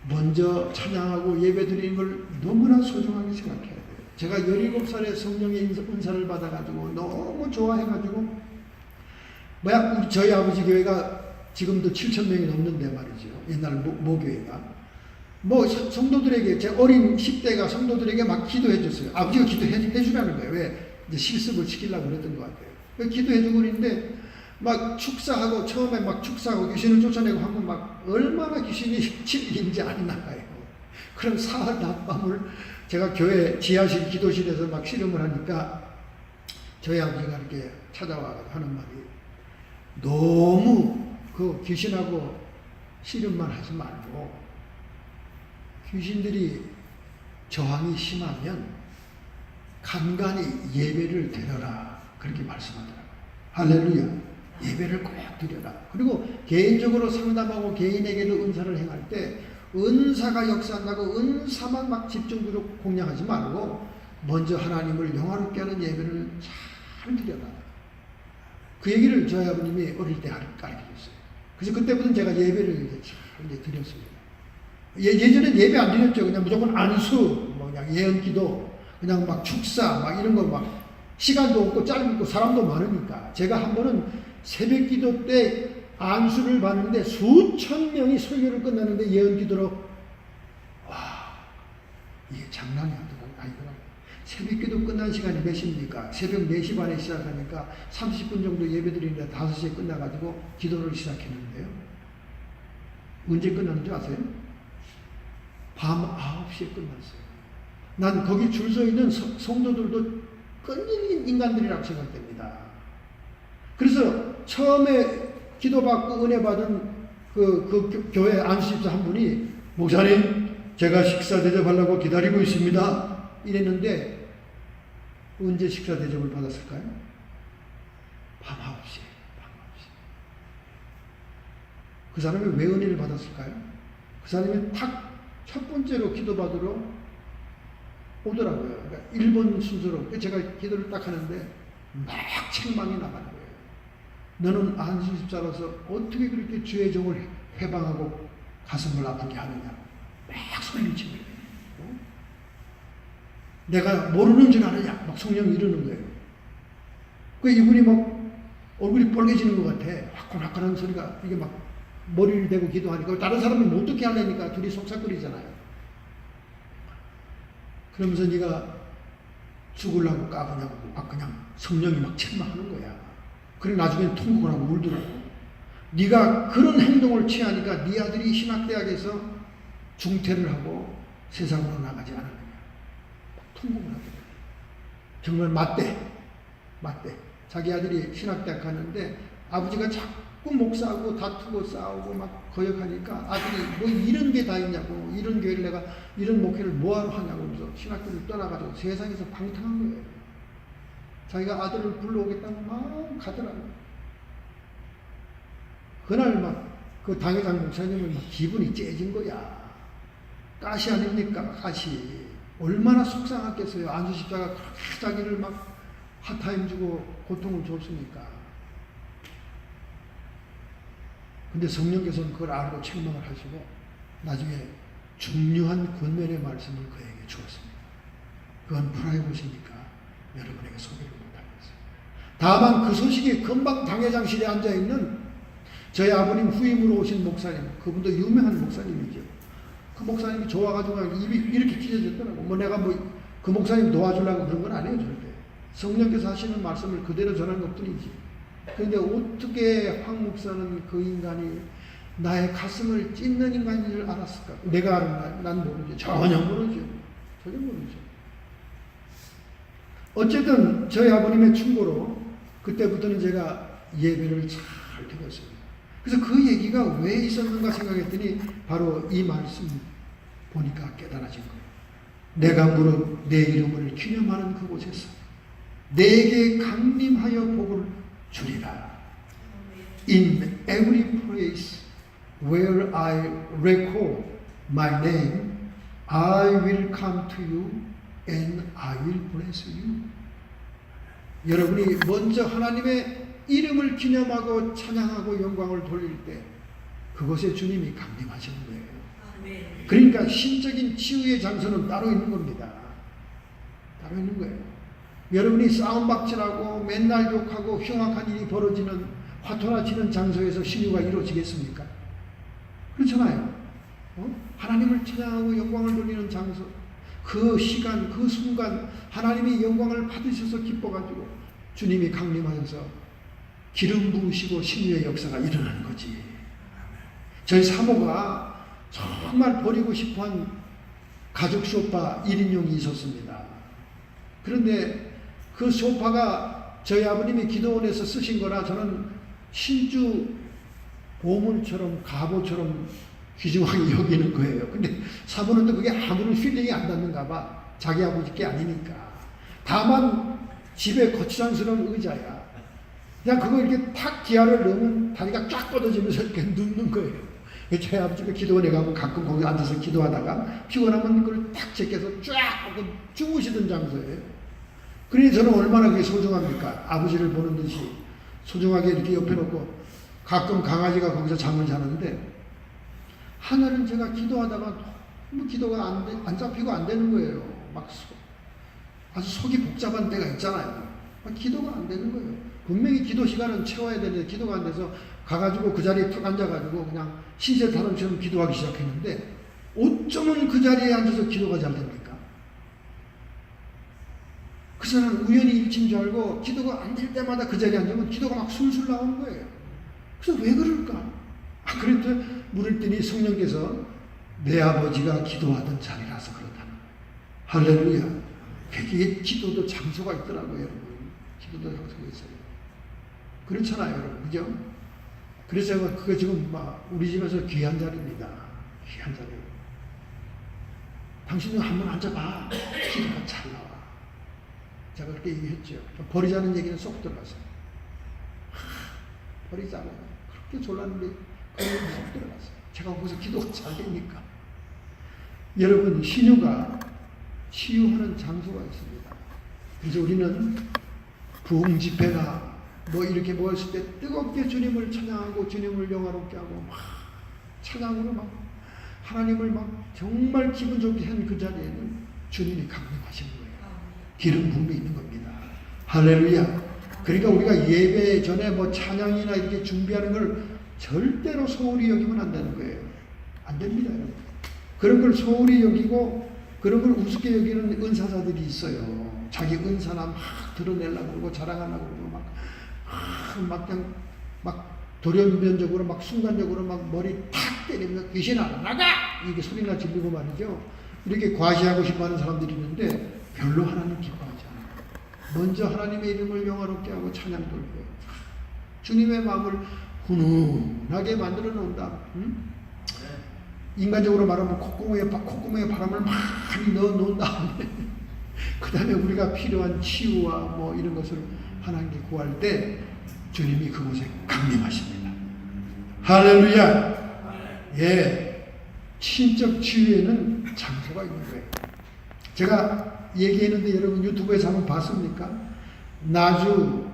먼저 찬양하고 예배 드리는 걸 너무나 소중하게 생각해야 돼요. 제가 17살에 성령의 은사를 받아가지고 너무 좋아해가지고 저희 아버지 교회가 지금도 7,000명이 넘는데 말이죠. 옛날 모교회가. 성도들에게, 제 어린 10대가 성도들에게 막 기도해 줬어요. 아버지가 기도해 주라는 거예요. 왜? 이제 실습을 시키려고 그랬던 것 같아요. 기도해 주고 있는데, 막 축사하고, 처음에 막 축사하고 귀신을 쫓아내고 하면 막 얼마나 귀신이 진리인지 안 나가요. 그럼 사흘 낮밤을 제가 교회 지하실 기도실에서 막 씨름을 하니까 저희 아버지가 이렇게 찾아와 하는 말이 너무 그 귀신하고 씨름만 하지 말고 귀신들이 저항이 심하면 간간히 예배를 드려라. 그렇게 말씀하더라고요. 할렐루야. 예배를 꼭 드려라. 그리고 개인적으로 상담하고 개인에게도 은사를 행할 때 은사가 역사한다고 은사만 막 집중적으로 공략하지 말고 먼저 하나님을 영화롭게 하는 예배를 잘 드려라. 그 얘기를 저희 아버님이 어릴 때 가르쳐줬어요. 그래서 그때부터 제가 예배를 이제 드렸습니다. 예전엔 예배 안 드렸죠. 그냥 무조건 안수, 그냥 예언기도, 그냥 막 축사, 막 이런 거 막 시간도 없고 짧고 사람도 많으니까. 제가 한 번은 새벽 기도 때 안수를 받는데 수천 명이 설교를 끝나는데 예언기도로 와, 이게 장난이 아니더라고요. 새벽 기도 끝난 시간이 몇 시입니까? 새벽 4시 반에 시작하니까 30분 정도 예배 드리는데 5시에 끝나가지고 기도를 시작했는데요. 언제 끝나는 줄 아세요? 밤 9시에 끝났어요. 난 거기 줄 서 있는 성도들도 끈질긴 인간들이라고 생각됩니다. 그래서 처음에 기도받고 은혜 받은 그 교회 안수집사 한 분이 목사님 제가 식사 대접하려고 기다리고 있습니다. 이랬는데 언제 식사 대접을 받았을까요? 밤 9시에. 그 사람이 왜 은혜를 받았을까요? 그 사람이 탁 첫 번째로 기도받으러 오더라고요. 그러니까 1번 순서로. 제가 기도를 딱 하는데 막 책망이 나가는 거예요. 너는 안수집사로서 어떻게 그렇게 주의 종을 해방하고 가슴을 아프게 하느냐. 막 소리치는 거예요. 내가 모르는 줄 아느냐. 막 성령이 이러는 거예요. 그 이분이 막 얼굴이 빨개지는 것 같아. 화끈화끈한 소리가 이게 막 머리를 대고 기도하니까 다른 사람이 못 듣게 하려니까 둘이 속삭거리잖아요. 그러면서 네가 죽으려고 까부냐고 막 그냥 성령이 막 책망하는 거야. 그래 나중에 통곡을 하고 울더라고. 네가 그런 행동을 취하니까 네 아들이 신학대학에서 중퇴를 하고 세상으로 나가지 않았느냐. 통곡을 하더라고. 정말 맞대. 자기 아들이 신학대학 가는데 아버지가 자꾸 목사하고 다투고 싸우고 막 거역하니까 아들이 뭐 이런 게 다 있냐고, 이런 교회를 내가 이런 목회를 뭐하러 하냐고 하면서 신학교를 떠나가지고 세상에서 방탕한 거예요. 자기가 아들을 불러오겠다고 막 가더라고요. 그날 막 그 당회장 목사님은 막 기분이 째진 거야. 가시 아닙니까? 가시. 얼마나 속상했겠어요. 안수십자가 그렇게 자기를 막 핫타임 주고 고통을 줬으니까. 근데 성령께서는 그걸 알고 책망을 하시고 나중에 중요한 권면의 말씀을 그에게 주었습니다. 그건 프라이버시니까 여러분에게 소개를 못하겠어요. 다만 그 소식이 금방 당회장실에 앉아있는 저희 아버님 후임으로 오신 목사님, 그분도 유명한 목사님이죠. 그 목사님이 좋아가지고 입이 이렇게 찢어졌더라고. 뭐 내가 뭐 그 목사님 도와주려고 그런 건 아니에요, 절대. 성령께서 하시는 말씀을 그대로 전한 것 뿐이지. 그런데 어떻게 황 목사는 그 인간이 나의 가슴을 찢는 인간인 줄 알았을까? 내가 아는가? 난 모르죠. 전혀 모르죠. 전혀 모르죠. 어쨌든 저희 아버님의 충고로 그때부터는 제가 예배를 잘 드렸습니다. 그래서 그 얘기가 왜 있었는가 생각했더니 바로 이 말씀 보니까 깨달아진 거예요. 내가 무릇 내 이름을 기념하는 그곳에서 내게 강림하여 복을 주리라. In every place where I recall my name, I will come to you and I will bless you. 여러분이 먼저 하나님의 이름을 기념하고 찬양하고 영광을 돌릴 때 그곳에 주님이 강림하시는 거예요. 그러니까 신적인 치유의 장소는 따로 있는 겁니다. 따로 있는 거예요. 여러분이 싸움박질하고 맨날 욕하고 흉악한 일이 벌어지는 화토나 치는 장소에서 신유가 이루어지겠습니까? 그렇잖아요. 하나님을 찬양하고 영광을 돌리는 장소, 그 시간, 그 순간 하나님이 영광을 받으셔서 기뻐가지고 주님이 강림하셔서 기름 부으시고 신유의 역사가 일어나는 거지. 저희 사모가 정말 버리고 싶어한 가죽 소파 1인용이 있었습니다. 그런데 그 소파가 저희 아버님이 기도원에서 쓰신 거라 저는 신주 보물처럼 갑오처럼 귀중하게 여기는 거예요. 근데 사모는 또 그게 아무런 필링이 안 닿는가 봐. 자기 아버지 게 아니니까. 다만 집에 거추장스러운 의자야. 그냥 그거 이렇게 탁 기아를 넣으면 다리가 쫙 뻗어지면서 이렇게 눕는 거예요. 저희 아버지가 기도원에 가면 가끔 거기 앉아서 기도하다가 피곤하면 그걸 탁 제껴서 쫙 하고 주무시던 장소예요. 그러니 저는 얼마나 그게 소중합니까? 아버지를 보는 듯이 소중하게 이렇게 옆에 놓고 가끔 강아지가 거기서 잠을 자는데 하늘은 제가 기도하다가 너무 기도가 안 잡히고 안 되는 거예요. 막 아주 속이 복잡한 때가 있잖아요. 막 기도가 안 되는 거예요. 분명히 기도 시간은 채워야 되는데 기도가 안 돼서 가가지고 그 자리에 툭 앉아가지고 그냥 신세타령처럼 기도하기 시작했는데 어쩌면 그 자리에 앉아서 기도가 잘 됩니까? 그 사람은 우연히 일치인 줄 알고 기도가 안 될 때마다 그 자리에 앉으면 기도가 막 술술 나오는 거예요. 그래서 왜 그럴까? 그랬더니 물었더니 성령께서 내 아버지가 기도하던 자리라서 그렇다는 거예요. 할렐루야. 거기에 기도도 장소가 있더라고요, 여러분. 기도도 장소가 있어요. 그렇잖아요, 여러분. 그죠? 그래서 그거 지금 막 우리 집에서 귀한 자리입니다. 귀한 자리. 당신도 한번 앉아봐. 기도가 잘 나와. 제가 그렇게 얘기했죠. 버리자는 얘기는 쏙 들어갔어요. 버리자고. 그렇게 졸랐는데 그게 쏙 들어갔어요. 제가 거기서 기도가 잘 되니까. 여러분, 신유가 치유하는 장소가 있습니다. 그래서 우리는 부흥 집회나 뭐 이렇게 모였을 때 뜨겁게 주님을 찬양하고 주님을 영화롭게 하고 막 찬양으로 막 하나님을 막 정말 기분 좋게 한 그 자리에는 주님이 강림하시는 거예요. 기름 부음이 있는 겁니다. 할렐루야. 그러니까 우리가 예배 전에 뭐 찬양이나 이렇게 준비하는 걸 절대로 소홀히 여기면 안 되는 거예요. 안 됩니다, 여러분. 그런 걸 소홀히 여기고 그런 걸 우습게 여기는 은사자들이 있어요. 자기 은사나 막 드러내려고 그러고 자랑하려고 그러고 막 그냥 막 돌연변적으로 막 순간적으로 막 머리 탁 때리면서 귀신아 나가! 이게 소리나 질리고 말이죠. 이렇게 과시하고 싶어하는 사람들이 있는데 별로 하나님 기뻐하지 않아요. 먼저 하나님의 이름을 영화롭게 하고 찬양 돌고 주님의 마음을 훈훈하게 만들어 놓는다. 응? 인간적으로 말하면 콧구멍에 바람을 많이 넣어 놓은 다음에 그 다음에 우리가 필요한 치유와 뭐 이런 것을 하나님께 구할 때 주님이 그곳에 강림하십니다. 할렐루야. 예, 신적 치유에는 장소가 있는 거예요. 제가 얘기했는데 여러분 유튜브에서 한번 봤습니까? 나주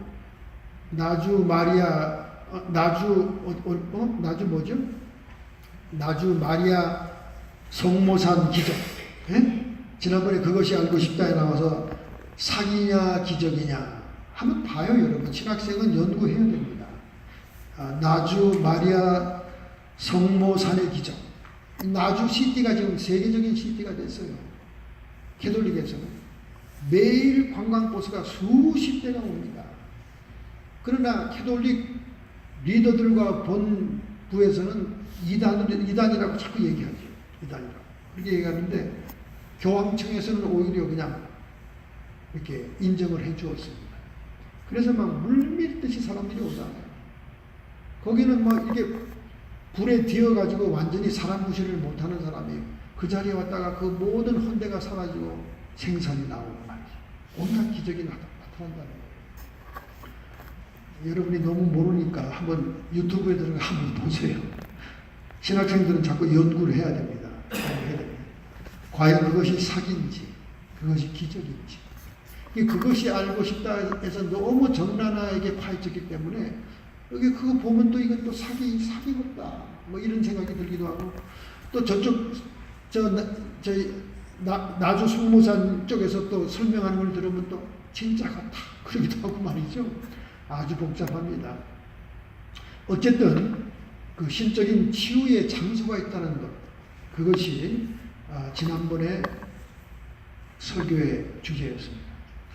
뭐죠? 나주 마리아 성모산 기적. 예? 지난번에 그것이 알고 싶다에 나와서 사기냐 기적이냐 한번 봐요. 여러분 신학생은 연구해야 됩니다. 나주 마리아 성모산의 기적. 나주 시티가 지금 세계적인 시티가 됐어요. 캐톨릭에서는 매일 관광버스가 수십 대가 옵니다. 그러나 캐톨릭 리더들과 본부에서는 이단이라고 자꾸 얘기하죠. 이단이라고. 그렇게 얘기하는데 교황청에서는 오히려 그냥 이렇게 인정을 해 주었습니다. 그래서 막 물밀듯이 사람들이 오잖아요. 거기는 막 이게 불에 뒤어가지고 완전히 사람 무시를 못하는 사람이에요. 그 자리에 왔다가 그 모든 헌대가 사라지고 생선이 나오는 말이죠. 온갖 기적이 나타난다는 거예요. 여러분이 너무 모르니까 한번 유튜브에 들어가 한번 보세요. 신학생들은 자꾸 연구를 해야 됩니다. 과연 그것이 사기인지 그것이 기적인지 그것이 알고 싶다 해서 너무 정나나에게 파헤쳤기 때문에 여기 그거 보면 또 이건 또 사기겠다 뭐 이런 생각이 들기도 하고 또 저쪽 나주 성모산 쪽에서 또 설명하는 걸 들으면 또 진짜 같다 그러기도 하고 말이죠. 아주 복잡합니다. 어쨌든 그 신적인 치유의 장소가 있다는 것 그것이 지난번에 설교의 주제였습니다.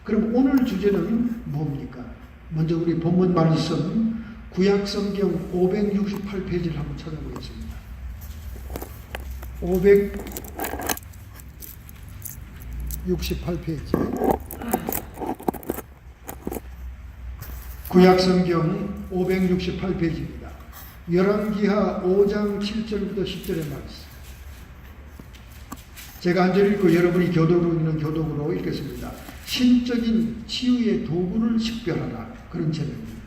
그럼 오늘 주제는 뭡니까? 먼저 우리 본문 말씀 구약성경 568페이지를 한번 찾아보겠습니다. 568페이지 구약성경 568페이지입니다. 열왕기하 5장 7절부터 10절의 말씀. 제가 한 절 읽고 여러분이 교독으로 읽는 교독으로 읽겠습니다. 신적인 치유의 도구를 식별하라. 그런 제목입니다.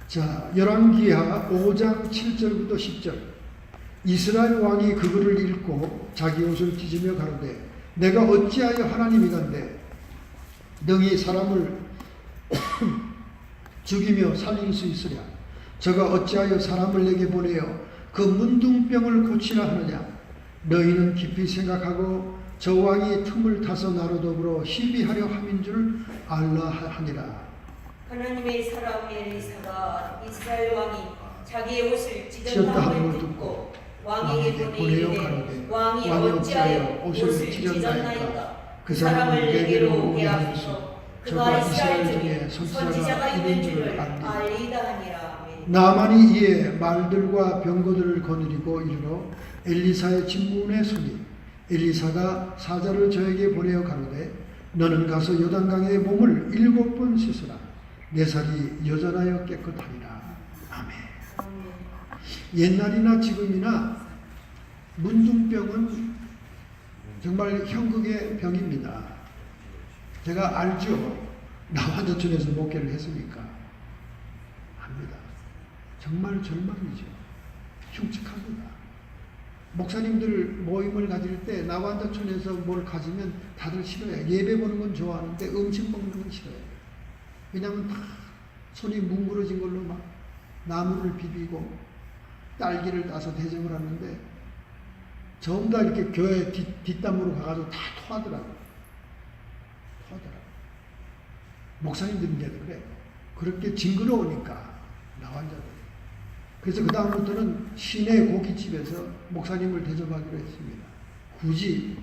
자, 열왕기하 5장 7절부터 10절. 이스라엘 왕이 그거를 읽고 자기 옷을 찢으며 가로되 내가 어찌하여 하나님이간데 능히 사람을 죽이며 살릴 수 있으랴. 저가 어찌하여 사람을 내게 보내어 그 문둥병을 고치라 하느냐. 너희는 깊이 생각하고 저 왕이 틈을 타서 나로 더불어 시비하려 함인 줄 알라 하니라. 하나님의 사람 엘리사가 이스라엘 왕이 자기의 옷을 찢었다 함을 듣고 왕에게 보내어 왕이 어찌하여 옷을 찢었나이까. 그 사람을 내게로 오게 하소서. 그가 이스라엘 중에 선지자가 있는 줄을 알리다 하니라. 나만이 이에 말들과 병거들을 거느리고 이르러 엘리사의 진문에 서니 엘리사가 사자를 저에게 보내어 가로되 너는 가서 요단강에 몸을 7번 씻으라. 내 살이 여전하여 깨끗하리라. 아멘. 옛날이나 지금이나 문둥병은 정말 형극의 병입니다. 제가 알죠. 남한저촌에서 목회를 했으니까 압니다. 정말 절망이죠. 흉측합니다. 목사님들 모임을 가질 때 나완자촌에서 뭘 가지면 다들 싫어해요. 예배 보는 건 좋아하는데 음식 먹는 건 싫어해요. 왜냐하면 다 손이 뭉그러진 걸로 막 나무를 비비고 딸기를 따서 대접을 하는데 전부 다 이렇게 교회 뒷담으로 가가지고 다 토하더라고요. 목사님들인데도 그래요. 그렇게 징그러우니까 나완자들. 그래서 그 다음부터는 시내 고깃집에서 목사님을 대접하기로 했습니다. 굳이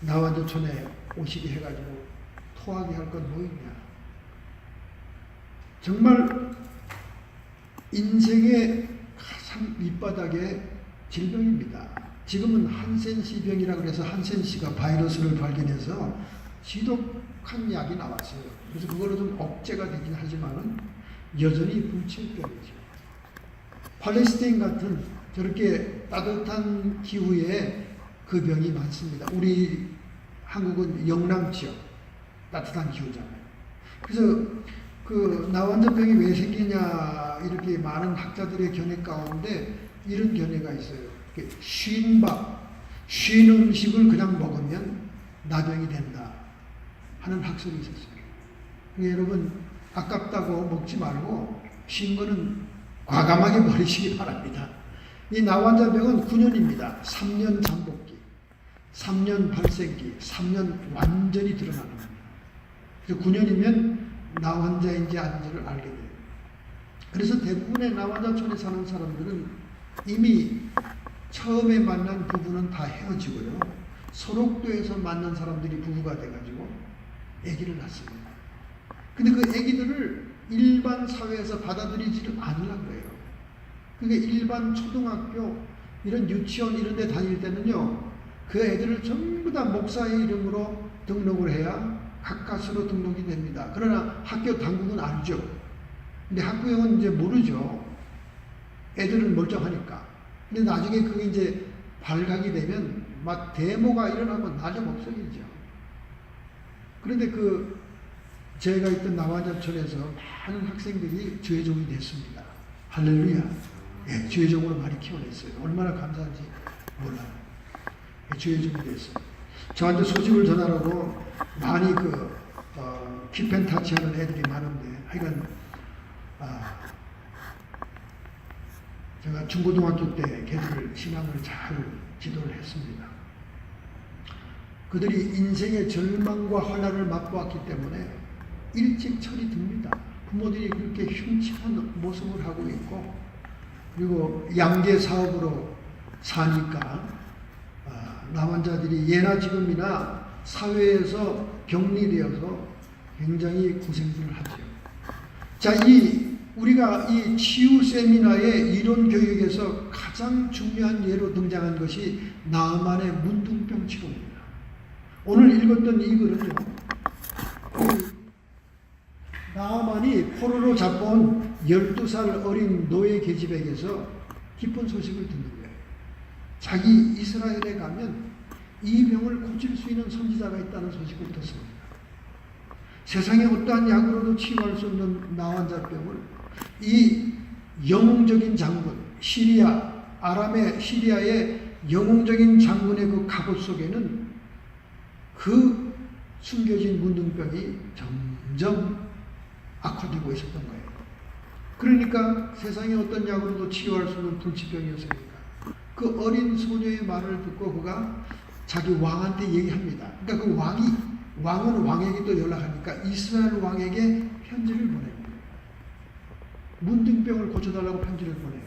나완자촌에 오시게 해가지고 토하게 할 건 뭐 있냐. 정말 인생의 가장 밑바닥의 질병입니다. 지금은 한센시병이라고 해서 한센시가 바이러스를 발견해서 지독한 약이 나왔어요. 그래서 그걸로 좀 억제가 되긴 하지만은 여전히 불치병이죠. 팔레스타인 같은 저렇게 따뜻한 기후에 그 병이 많습니다. 우리 한국은 영남 지역, 따뜻한 기후잖아요. 그래서 그 나환자병이 왜 생기냐 이렇게 많은 학자들의 견해 가운데 이런 견해가 있어요. 쉰 밥, 쉰 음식을 그냥 먹으면 나병이 된다 하는 학설이 있었어요. 그러니까 여러분 아깝다고 먹지 말고 쉰 거는 과감하게 버리시기 바랍니다. 이 나환자병은 9년입니다. 3년 잠복기, 3년 발생기, 3년 완전히 드러나는 겁니다. 그래서 9년이면 나환자인지 아닌지를 알게 돼요. 그래서 대부분의 나환자촌에 사는 사람들은 이미 처음에 만난 부부는 다 헤어지고요. 소록도에서 만난 사람들이 부부가 돼가지고 아기를 낳습니다. 근데 그 아기들을 일반 사회에서 받아들이지를 않으려고 해요. 그러니까 일반 초등학교, 이런 유치원 이런 데 다닐 때는요, 그 애들을 전부 다 목사의 이름으로 등록을 해야 가까스로 등록이 됩니다. 그러나 학교 당국은 알죠. 근데 학부형은 이제 모르죠. 애들은 멀쩡하니까. 근데 나중에 그게 이제 발각이 되면 막 데모가 일어나면 나좀 없어지죠. 그런데 제가 있던 나환자촌에서 많은 학생들이 주의종이 됐습니다. 할렐루야. 예, 주의종으로 많이 키워냈어요. 얼마나 감사한지 몰라요. 예, 주의종이 됐어요. 저한테 소식을 전하라고 많이 킵앤타치하는 애들이 많은데, 하여간 제가 중고등학교 때 걔들을 신앙을 잘 지도를 했습니다. 그들이 인생의 절망과 환난을 맛보았기 때문에 일찍 철이 듭니다. 부모들이 그렇게 흉측한 모습을 하고 있고, 그리고 양계 사업으로 사니까 나환자들이 예나 지금이나 사회에서 격리되어서 굉장히 고생들을 하죠. 자, 우리가 이 치유 세미나의 이론 교육에서 가장 중요한 예로 등장한 것이 나아만의 문둥병 치료입니다. 오늘 읽었던 이 글은요, 나아만이 포로로 잡아온 12살 어린 노예 계집에게서 기쁜 소식을 듣는 거예요. 자기 이스라엘에 가면 이 병을 고칠 수 있는 선지자가 있다는 소식을 듣습니다. 세상에 어떠한 약으로도 치유할 수 없는 나환자병을 이 영웅적인 장군, 시리아의 영웅적인 장군의 그 갑옷 속에는 그 숨겨진 문둥병이 점점 악화되고 있었던 거예요. 그러니까 세상에 어떤 약으로도 치유할 수 없는 불치병이었으니까 그 어린 소녀의 말을 듣고 그가 자기 왕한테 얘기합니다. 그러니까 그 왕은 왕에게 또 연락하니까 이스라엘 왕에게 편지를 보냅니다. 문둥병을 고쳐달라고 편지를 보내요.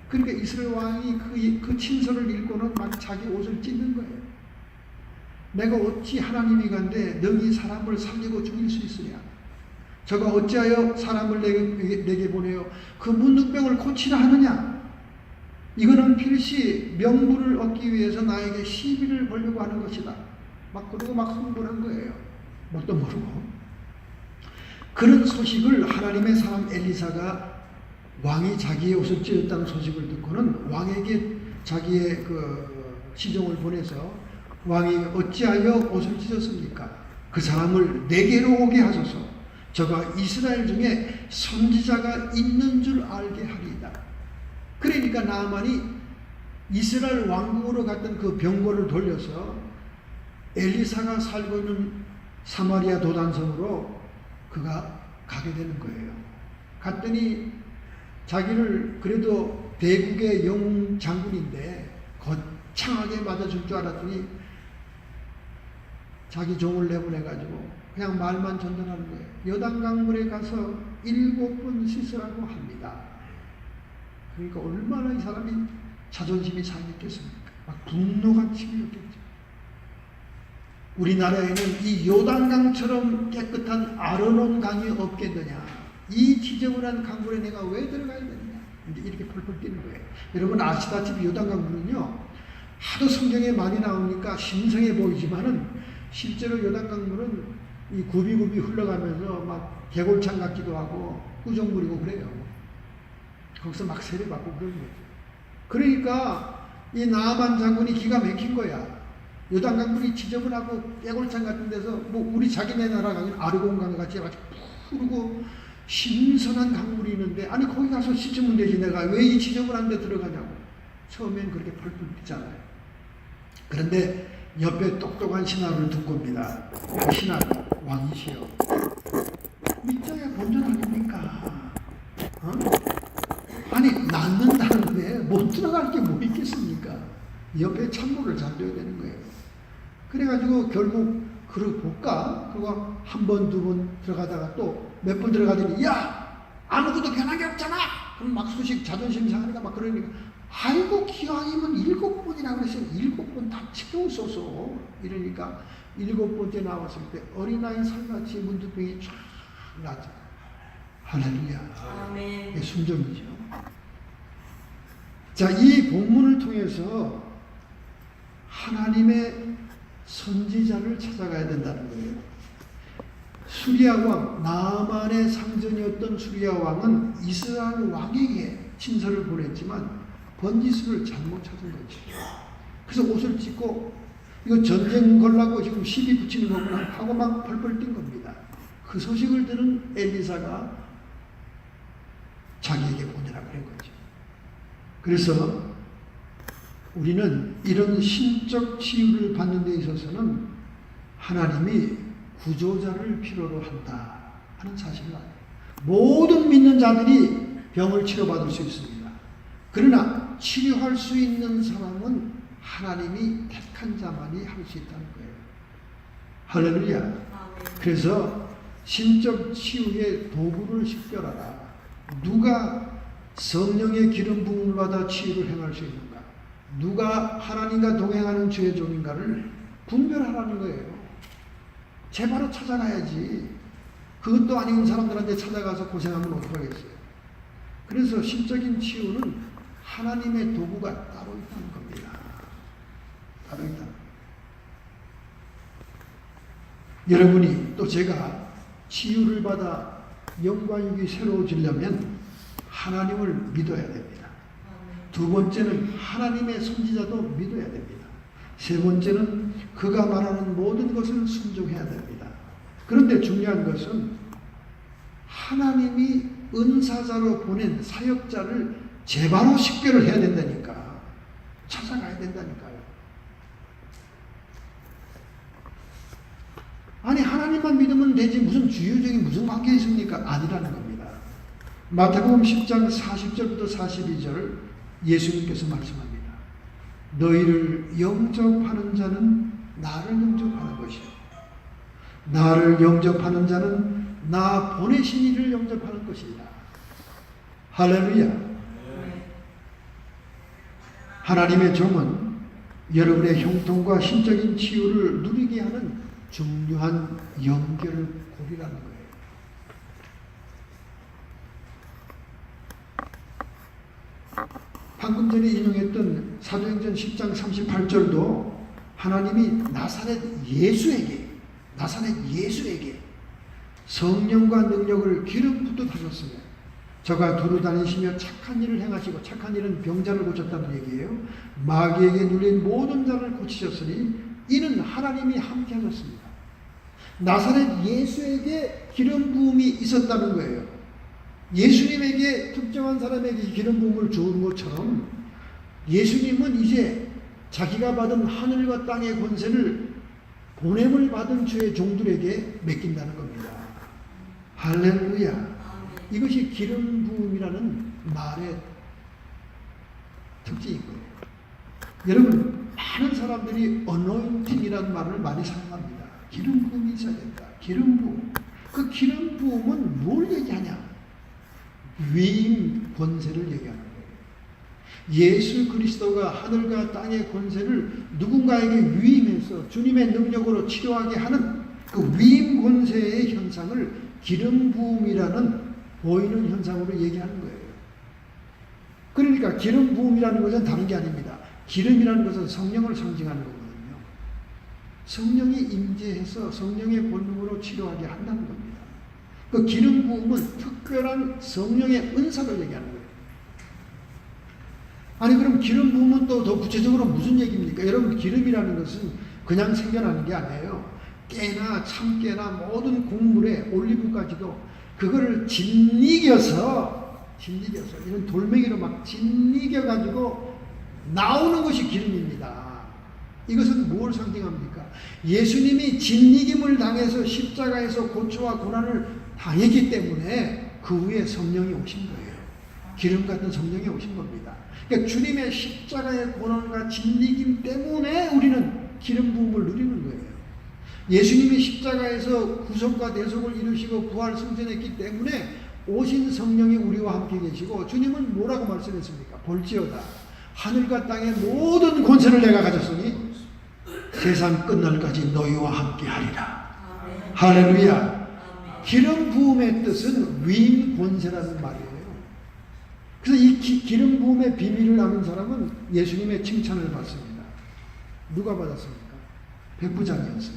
그러니까 이스라엘 왕이 그 친서를 읽고는 막 자기 옷을 찢는 거예요. 내가 어찌 하나님이 간데 능히 사람을 살리고 죽일 수 있으랴. 저가 어찌하여 사람을 내게 보내요. 그 문둥병을 고치라 하느냐. 이거는 필시 명분을 얻기 위해서 나에게 시비를 걸려고 하는 것이다. 그러고 막 흥분한 거예요. 뭣도 모르고. 그런 소식을 하나님의 사람 엘리사가 왕이 자기의 옷을 찢었다는 소식을 듣고는 왕에게 자기의 시종을 보내서 왕이 어찌하여 옷을 찢었습니까? 그 사람을 내게로 오게 하소서. 저가 이스라엘 중에 선지자가 있는 줄 알게 하리이다. 그러니까 나아만이 이스라엘 왕궁으로 갔던 그 병거를 돌려서 엘리사가 살고 있는 사마리아 도단성으로 그가 가게 되는 거예요. 갔더니 자기를 그래도 대국의 영웅 장군인데 거창하게 맞아줄 줄 알았더니 자기 종을 내보내가지고 그냥 말만 전달하는 거예요. 요단강물에 가서 7번 씻으라고 합니다. 그러니까 얼마나 이 사람이 자존심이 상했겠습니까? 막 분노가 치밀었겠죠. 우리나라에는 이 요단강처럼 깨끗한 아르논 강이 없겠느냐. 이 지저분한 강물에 내가 왜 들어가야 되느냐. 이제 이렇게 펄펄 뛰는 거예요. 여러분 아시다시피 요단강물은요, 하도 성경에 많이 나오니까 신성해 보이지만은 실제로 요단강물은 이 굽이굽이 흘러가면서 막 개골창 같기도 하고 꾸정물이고 그래요. 거기서 막 세례받고 그런 거죠. 그러니까 이 나아만 장군이 기가 막힌 거야. 요단 강물이 지저분하고 깨골창 같은 데서 뭐 우리 자기네 나라 강은 아르곤강 같이 아주 푸르고 신선한 강물이 있는데 아니 거기 가서 씻으면 되지 내가 왜 이 지저분한 데 들어가냐고. 처음엔 그렇게 펄펄 뛰잖아요. 그런데 옆에 똑똑한 신하를 둔 겁니다. 그 신하 왕이시여. 믿져야 본전 아닙니까? 어? 아니 낳는다는데 못 들어갈 게 뭐 있겠습니까? 옆에 찬물을 잔줘야 되는 거예요. 그래가지고 결국 그러고 볼까? 그거 한 번, 두 번 들어가다가 또 몇 번 들어가더니 야! 아무것도 변한 게 없잖아! 그럼 막 수식 자존심 상하니까 막 그러니까 아이고 기왕이면 7번이나 그랬어요. 7번 다 지켜오소서. 이러니까 7번째 나왔을 때 어린아이 살같이 문두병이 쫙 나죠. 할렐루야. 아멘. 이게 순종이죠. 자, 이 본문을 통해서 하나님의 선지자를 찾아가야 된다는 거예요. 수리아 왕, 나만의 상전이었던 수리아 왕은 이스라엘 왕에게 친서를 보냈지만 번지수를 잘못 찾은 거지. 그래서 옷을 찢고 이거 전쟁 걸라고 지금 시비 붙이는 거구나 하고 막 펄펄 뛴 겁니다. 그 소식을 들은 엘리사가 자기에게 보내라 그런 거죠. 그래서 우리는 이런 신적 치유를 받는 데 있어서는 하나님이 구조자를 필요로 한다 하는 사실을 알아요. 모든 믿는 자들이 병을 치료받을 수 있습니다. 그러나 치료할 수 있는 사람은 하나님이 택한 자만이 할 수 있다는 거예요. 할렐루야. 아멘. 그래서 신적 치유의 도구를 식별하라. 누가 성령의 기름 부음을 받아 치유를 행할 수 있는가? 누가 하나님과 동행하는 주의 종인가를 분별하라는 거예요. 제바로 찾아가야지. 그것도 아닌 사람들한테 찾아가서 고생하면 어떡하겠어요. 그래서 신적인 치유는 하나님의 도구가 따로 있다는 겁니다. 따로 있다. 여러분이 또 제가 치유를 받아 영과 육이 새로워지려면 하나님을 믿어야 됩니다. 두 번째는 하나님의 선지자도 믿어야 됩니다. 세 번째는 그가 말하는 모든 것을 순종해야 됩니다. 그런데 중요한 것은 하나님이 은사자로 보낸 사역자를 제바로 식별을 해야 된다니까. 찾아가야 된다니까요. 아니 하나님만 믿으면 되지 무슨 주요적인 무슨 관계 있습니까? 아니라는 겁니다. 마태복음 10장 40절부터 42절 예수님께서 말씀합니다. 너희를 영접하는 자는 나를 영접하는 것이요 나를 영접하는 자는 나 보내신 이를 영접하는 것이다. 할렐루야. 하나님의 종은 여러분의 형통과 신적인 치유를 누리게 하는 중요한 연결고리라는 거예요. 방금 전에 인용했던 사도행전 10장 38절도 하나님이 나사렛 예수에게 성령과 능력을 기름 붓듯 하셨으며 저가 두루 다니시며 착한 일을 행하시고 착한 일은 병자를 고쳤다는 얘기예요. 마귀에게 눌린 모든 자를 고치셨으니 이는 하나님이 함께 하셨습니다. 나사렛 예수에게 기름 부음이 있었다는 거예요. 예수님에게 특정한 사람에게 기름 부음을 주는 것처럼 예수님은 이제 자기가 받은 하늘과 땅의 권세를 보냄을 받은 주의 종들에게 맡긴다는 겁니다. 할렐루야. 이것이 기름 부음이라는 말의 특징인 거예요. 여러분 많은 사람들이 어노인팅이라는 말을 많이 사용합니다. 기름 부음이 있어야 된다. 기름 부음. 그 기름 부음은 뭘 얘기하냐? 위임 권세를 얘기하는 거예요. 예수 그리스도가 하늘과 땅의 권세를 누군가에게 위임해서 주님의 능력으로 치료하게 하는 그 위임 권세의 현상을 기름 부음이라는 보이는 현상으로 얘기하는 거예요. 그러니까 기름 부음이라는 것은 다른 게 아닙니다. 기름이라는 것은 성령을 상징하는 거거든요. 성령이 임재해서 성령의 본능으로 치료하게 한다는 겁니다. 그 기름 부음은 특별한 성령의 은사를 얘기하는 거예요. 아니 그럼 기름 부음은 또 더 구체적으로 무슨 얘기입니까? 여러분 기름이라는 것은 그냥 생겨나는 게 아니에요. 깨나 참깨나 모든 곡물에 올리브까지도 그거를 짓이겨서 이런 돌멩이로 막 짓이겨 가지고 나오는 것이 기름입니다. 이것은 뭘 상징합니까? 예수님이 짓이김을 당해서 십자가에서 고초와 고난을 당했기 때문에 그 후에 성령이 오신 거예요. 기름 같은 성령이 오신 겁니다. 그러니까 주님의 십자가의 고난과 짓이김 때문에 우리는 기름 부음을 누리는 거예요. 예수님이 십자가에서 구속과 대속을 이루시고 부활 승천했기 때문에 오신 성령이 우리와 함께 계시고, 주님은 뭐라고 말씀했습니까? 볼지어다 하늘과 땅의 모든 권세를 내가 가졌으니 세상 끝날까지 너희와 함께 하리라. 아멘. 할렐루야. 아멘. 기름 부음의 뜻은 위임 권세라는 말이에요. 그래서 이 기름 부음의 비밀을 아는 사람은 예수님의 칭찬을 받습니다. 누가 받았습니까? 백부장이었어요.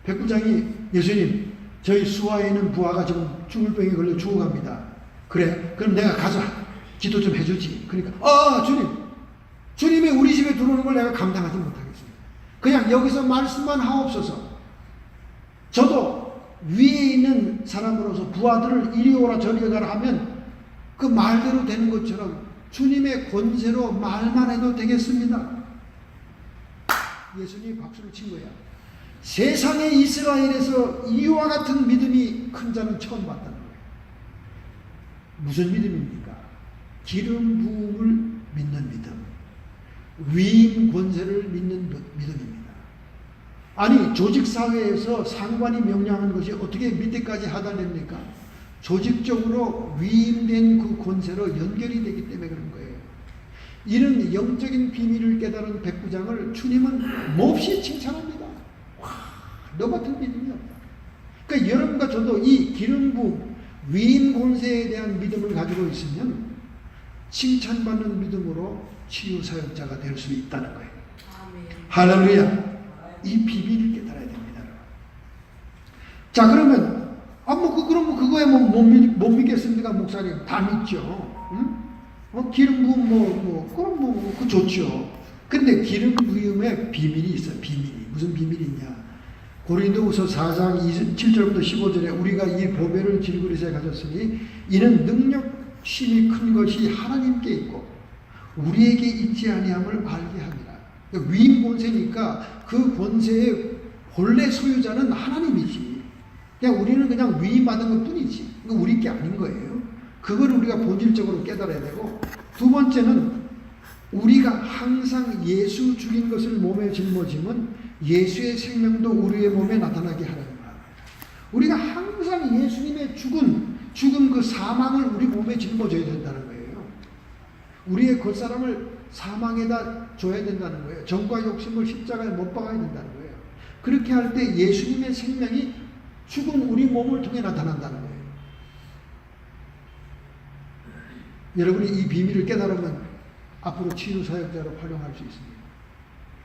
백부장이 예수님, 저희 수하에 있는 부하가 지금 죽을 병에 걸려 죽어갑니다. 그래, 그럼 내가 가자. 기도 좀 해주지. 그러니까 주님이 우리 집에 들어오는 걸 내가 감당하지 못하겠습니다. 그냥 여기서 말씀만 하옵소서. 저도 위에 있는 사람으로서 부하들을 이리 오라 저리 가라 하면 그 말대로 되는 것처럼 주님의 권세로 말만 해도 되겠습니다. 예수님이 박수를 친 거야. 세상의 이스라엘에서 이와 같은 믿음이 큰 자는 처음 봤다는 거예요. 무슨 믿음입니까? 기름 부음을 믿는 믿음, 위임 권세를 믿는 믿음입니다. 아니, 조직사회에서 상관이 명령하는 것이 어떻게 밑에까지 하달됩니까? 조직적으로 위임된 그 권세로 연결이 되기 때문에 그런 거예요. 이런 영적인 비밀을 깨달은 백부장을 주님은 몹시 칭찬합니다. 와, 너 같은 믿음이 없다. 그러니까 여러분과 저도 이 기름 부음, 위임 권세에 대한 믿음을 가지고 있으면 칭찬받는 믿음으로 치유 사역자가 될 수 있다는 거예요. 아멘. 할렐루야. 이 비밀을 깨달아야 됩니다. 자, 그러면 그럼 그거에 못 믿겠습니까, 목사님? 다 믿죠. 응? 기름 부음 그 좋죠. 근데 기름 부음에 비밀이 있어요. 비밀이. 무슨 비밀이 있냐? 고린도후서 4장 7절부터 15절에 우리가 이 보배를 질그릇에 가졌으니 이는 능력심이 큰 것이 하나님께 있고 우리에게 있지 아니함을 알게 합니다. 위임 권세니까 그 권세의 본래 소유자는 하나님이지. 그냥 우리는 그냥 위임받은 것 뿐이지. 이거 우리 게 아닌 거예요. 그걸 우리가 본질적으로 깨달아야 되고, 두 번째는 우리가 항상 예수 죽인 것을 몸에 짊어지면 예수의 생명도 우리의 몸에 나타나게 하는 거야. 우리가 항상 예수님의 죽은 그 사망을 우리 몸에 짊어져야 된다는 거예요. 우리의 겉사람을 사망에다 줘야 된다는 거예요. 정과 욕심을 십자가에 못 박아야 된다는 거예요. 그렇게 할 때 예수님의 생명이 죽은 우리 몸을 통해 나타난다는 거예요. 여러분이 이 비밀을 깨달으면 앞으로 치유 사역자로 활용할 수 있습니다.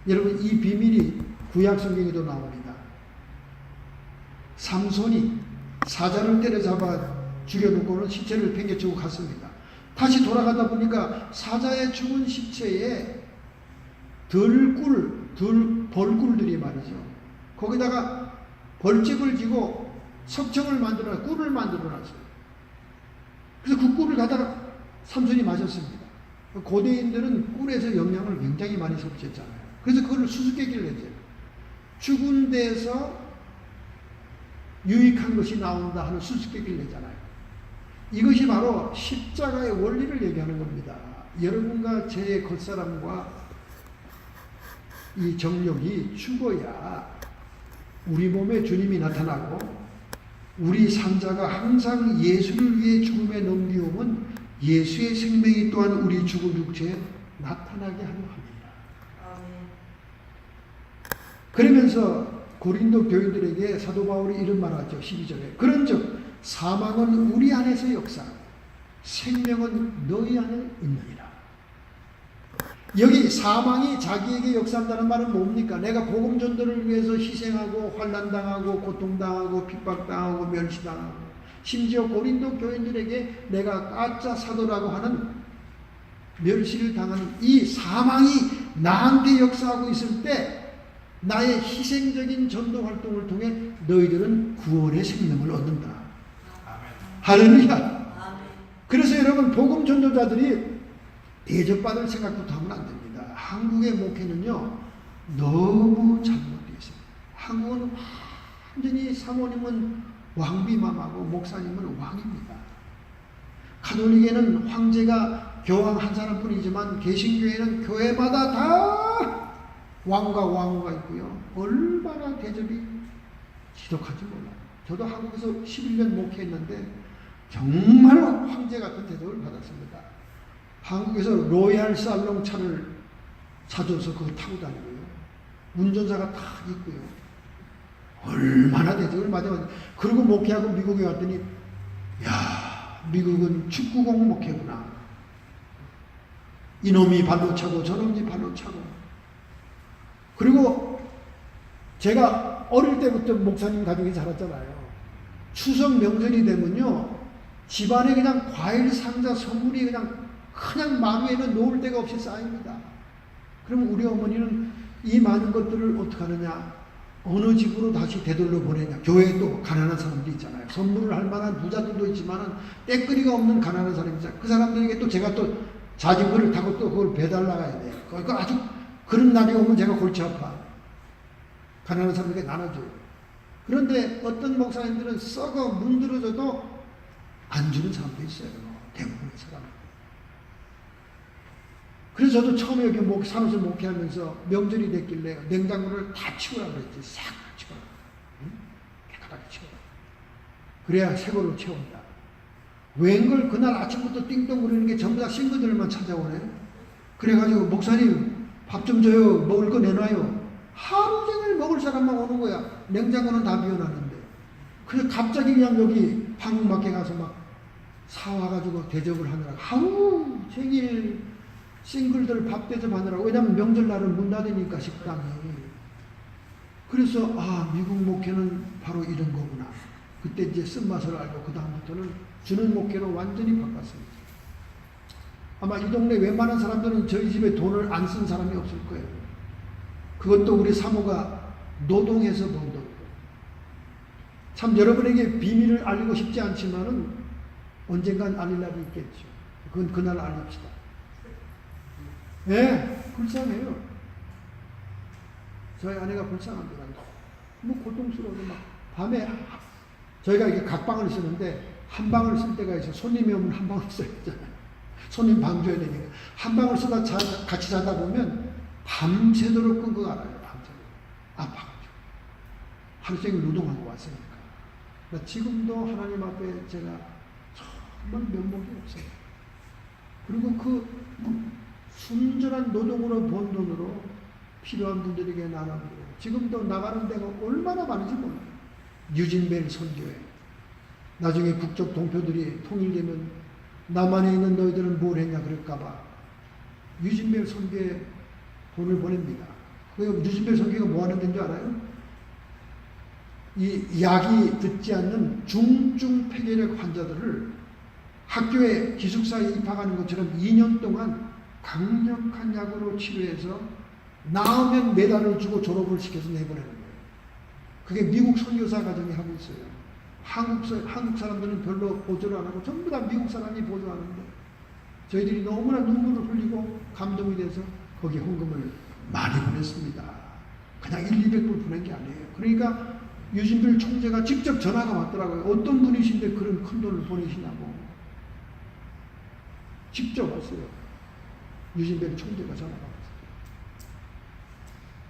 여러분, 이 비밀이 구약 성경에도 나옵니다. 삼손이 사자를 때려잡아 죽여놓고는 시체를 팽개치고 갔습니다. 다시 돌아가다 보니까 사자의 죽은 시체에 벌꿀들이 말이죠. 거기다가 벌집을 지고 석청을 꿀을 만들어놨어요. 그래서 그 꿀을 갖다가 삼손이 마셨습니다. 고대인들은 꿀에서 영양을 굉장히 많이 섭취했잖아요. 그래서 그걸 수수께끼를 냈죠. 죽은 데서 유익한 것이 나온다 하는 수수께끼를 냈잖아요. 이것이 바로 십자가의 원리를 얘기하는 겁니다. 여러분과 제 겉사람과 이 정욕이 죽어야 우리 몸에 주님이 나타나고, 우리 산자가 항상 예수를 위해 죽음에 넘기오면 예수의 생명이 또한 우리 죽은 육체에 나타나게 하려 합니다. 그러면서 고린도 교인들에게 사도 바울이 이런 말을 하죠. 12절에 그런즉 사망은 우리 안에서 역사하고 생명은 너희 안에 있느니라. 여기 사망이 자기에게 역사한다는 말은 뭡니까? 내가 복음 전도를 위해서 희생하고 환난당하고 고통당하고 핍박당하고 멸시당하고, 심지어 고린도 교인들에게 내가 가짜 사도라고 하는 멸시를 당하는 이 사망이 나한테 역사하고 있을 때 나의 희생적인 전도 활동을 통해 너희들은 구원의 생명을 얻는다. 할렐루야. 아멘. 그래서 여러분 복음 전도자들이 대접받을 생각부터 하면 안 됩니다. 한국의 목회는요 너무 잘못되어 있습니다. 한국은 완전히 사모님은 왕비맘하고 목사님은 왕입니다. 가톨릭에는 황제가 교황 한 사람뿐이지만 개신교회는 교회마다 다 왕과 왕후가 있고요. 얼마나 대접이 지독한지 몰라요. 저도 한국에서 11년 목회했는데 정말 황제 같은 대접을 받았습니다. 한국에서 로얄 살롱 차를 사줘서 그거 타고 다니고요. 운전사가 다 있고요. 얼마나 대접을 받아봤는지. 그리고 목회하고 미국에 왔더니 야 미국은 축구공 목회구나. 이놈이 발로 차고 저놈이 발로 차고. 그리고 제가 어릴 때부터 목사님 가족이 자랐잖아요. 추석 명절이 되면요 집안에 그냥 과일 상자 선물이 그냥 마루에는 놓을 데가 없이 쌓입니다. 그럼 우리 어머니는 이 많은 것들을 어떻게 하느냐, 어느 집으로 다시 되돌려 보내냐. 교회에 또 가난한 사람들이 있잖아요. 선물을 할 만한 부자들도 있지만 때거리가 없는 가난한 사람이 있잖아요. 그 사람들에게 또 제가 또 자전거를 타고 또 그걸 배달 나가야 돼요. 그러니까 아주 그런 날이 오면 제가 골치 아파. 가난한 사람에게 나눠줘요. 그런데 어떤 목사님들은 썩어 문드러져도 안 주는 사람도 있어요. 대부분의 사람. 그래서 저도 처음에 여기 사무실 목회하면서 명절이 됐길래 냉장고를 다 치우라고 그랬지. 싹 치워라. 응? 깨끗하게 치워라. 그래야 새 걸로 채운다. 웬걸 그날 아침부터 띵동거리는 게 전부 다 싱글들만 찾아오네. 그래가지고 목사님 밥 좀 줘요. 먹을 거 내놔요. 하루 종일 먹을 사람만 오는 거야. 냉장고는 다 비워놨는데. 그래서 갑자기 그냥 여기 방문밖에 가서 막 사와가지고 대접을 하느라 하루 종일 싱글들 밥 대접하느라고. 왜냐면 명절날은 문 닫으니까 식당이. 그래서 미국 목회는 바로 이런 거구나. 그때 이제 쓴맛을 알고 그 다음부터는 주는 목회로 완전히 바꿨습니다. 아마 이 동네 웬만한 사람들은 저희 집에 돈을 안 쓴 사람이 없을 거예요. 그것도 우리 사모가 노동해서 번 돈. 참 여러분에게 비밀을 알리고 싶지 않지만은 언젠간 알릴 날이 있겠죠. 그건 그날 알립시다. 예, 불쌍해요. 저희 아내가 불쌍합니다. 너무 고통스러워서 막 밤에 저희가 이게 각방을 쓰는데 한 방을 쓸 때가 있어요. 손님이 오면 한 방을 써야 되잖아요. 손님 방 줘야 되니까. 한 방을 쓰다 같이 자다 보면 밤새도록 끈 거 알아요. 밤새도록. 아파가지고. 하루 종일 노동하고 왔으니까. 그러니까 지금도 하나님 앞에 제가 정말 면목이 없어요. 그리고 그 순전한 노동으로 번 돈으로 필요한 분들에게 나눠주고 지금도 나가는 데가 얼마나 많은지 몰라요. 유진벨 선교회. 나중에 국적 동표들이 통일되면 남한에 있는 너희들은 뭘 했냐 그럴까봐 유진벨 선교회 돈을 보냅니다. 그 유진벨 선교회가 뭐 하는 데인 줄 알아요? 이 약이 듣지 않는 중증 폐결핵 환자들을 학교에 기숙사에 입학하는 것처럼 2년 동안 강력한 약으로 치료해서 나오면 메달을 주고 졸업을 시켜서 내보내는 거예요. 그게 미국 선교사 가정이 하고 있어요. 한국 사람들은 별로 보조를 안 하고 전부 다 미국 사람이 보조하는데 저희들이 너무나 눈물을 흘리고 감동이 돼서 거기에 헌금을 많이 보냈습니다. 그냥 100~200불 보낸 게 아니에요. 그러니까 유진벨 총재가 직접 전화가 왔더라고요. 어떤 분이신데 그런 큰 돈을 보내시냐고. 직접 왔어요. 유진벨 총재가 전화가 왔어요.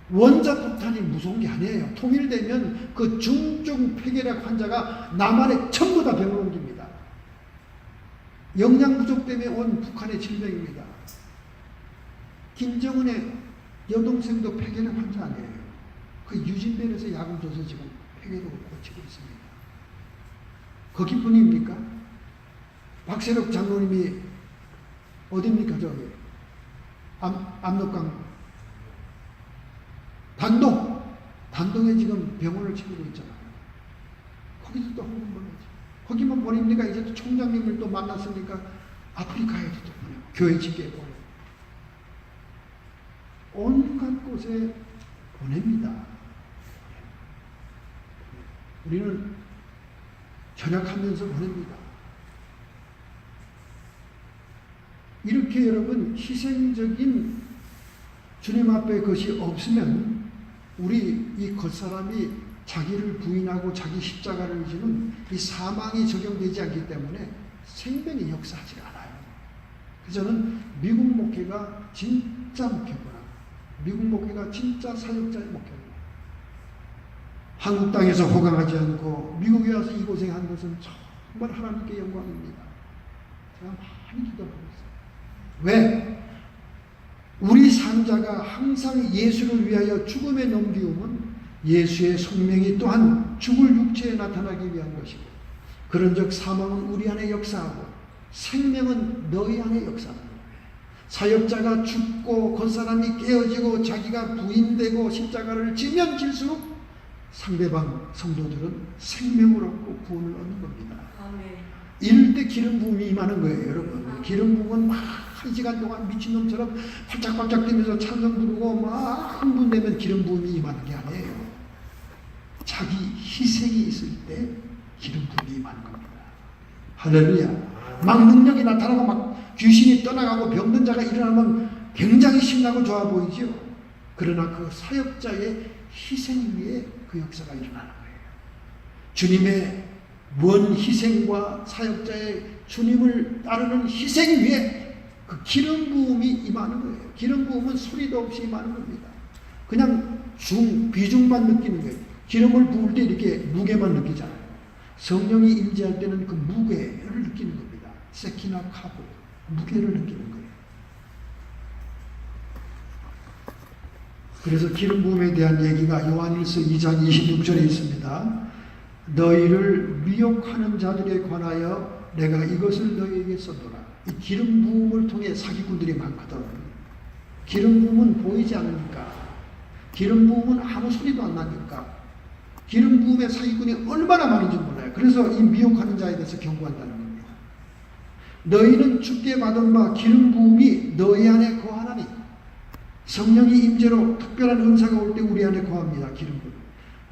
원자폭탄이 무서운 게 아니에요. 통일되면 그 중증 폐결핵 환자가 남한에 전부 다 병을 옮깁니다. 영양 부족 때문에 온 북한의 질병입니다. 김정은의 여동생도 폐결핵 환자 아니에요. 그 유진벨에서 약을 줘서 지금 폐결핵을 고치고 있습니다. 거기뿐입니까? 박세록 장로님이 어딥니까 저기? 압록강 단동에 지금 병원을 차리고 있잖아요. 거기서 또 헌금 보내죠. 거기만 보냅니까? 이제 또 총장님을 또 만났으니까 아프리카에도 또 보내고 교회 집회에 보내고 온갖 곳에 보냅니다. 우리는 절약하면서 보냅니다. 이렇게 여러분 희생적인 주님 앞에 것이 없으면 우리 이 겉사람이 자기를 부인하고 자기 십자가를 지는 이 사망이 적용되지 않기 때문에 생명이 역사하지 않아요. 그래서 저는 미국 목회가 진짜 목회구나. 미국 목회가 진짜 사역자의 목회구나. 한국 땅에서 호강하지 않고 미국에 와서 이 고생한 것은 정말 하나님께 영광입니다. 제가 많이 기도하고 있어요. 왜? 우리 산자가 항상 예수를 위하여 죽음에 넘기움은 예수의 생명이 또한 죽을 육체에 나타나기 위한 것이고, 그런즉 사망은 우리 안에 역사하고 생명은 너희 안에 역사하는 거예요. 사역자가 죽고 겉사람이 깨어지고 자기가 부인되고 십자가를 지면 질수록 상대방 성도들은 생명을 얻고 구원을 얻는 겁니다. 이럴 때 기름 부음이 임하는 거예요, 여러분. 기름 부음은 막 1시간 동안 미친놈처럼 팔짝팔짝 뛰면서 찬송 부르고 막 흥분되면 기름 부음이 임하는 게 아니에요. 자기 희생이 있을 때 기름 부음이 임하는 겁니다. 할렐루야. 막 능력이 나타나고 막 귀신이 떠나가고 병든 자가 일어나면 굉장히 신나고 좋아 보이죠. 그러나 그 사역자의 희생 위에 그 역사가 일어나는 거예요. 주님의 먼 희생과 사역자의 주님을 따르는 희생 위에 그 기름 부음이 임하는 거예요. 기름 부음은 소리도 없이 임하는 겁니다. 그냥 비중만 느끼는 거예요. 기름을 부을 때 이렇게 무게만 느끼잖아요. 성령이 임재할 때는 그 무게를 느끼는 겁니다. 세키나 카보, 무게를 느끼는 거예요. 그래서 기름 부음에 대한 얘기가 요한일서 2장 26절에 있습니다. 너희를 미혹하는 자들에 관하여 내가 이것을 너희에게 써노라. 이 기름 부음을 통해 사기꾼들이 많거든. 기름 부음은 보이지 않으니까, 기름 부음은 아무 소리도 안 나니까 기름 부음의 사기꾼이 얼마나 많은지 몰라요. 그래서 이 미혹하는 자에 대해서 경고한다는 겁니다. 너희는 주께 받은 바 기름 부음이 너희 안에 거하나니, 성령이 임재로 특별한 은사가 올 때 우리 안에 거합니다. 기름 부음.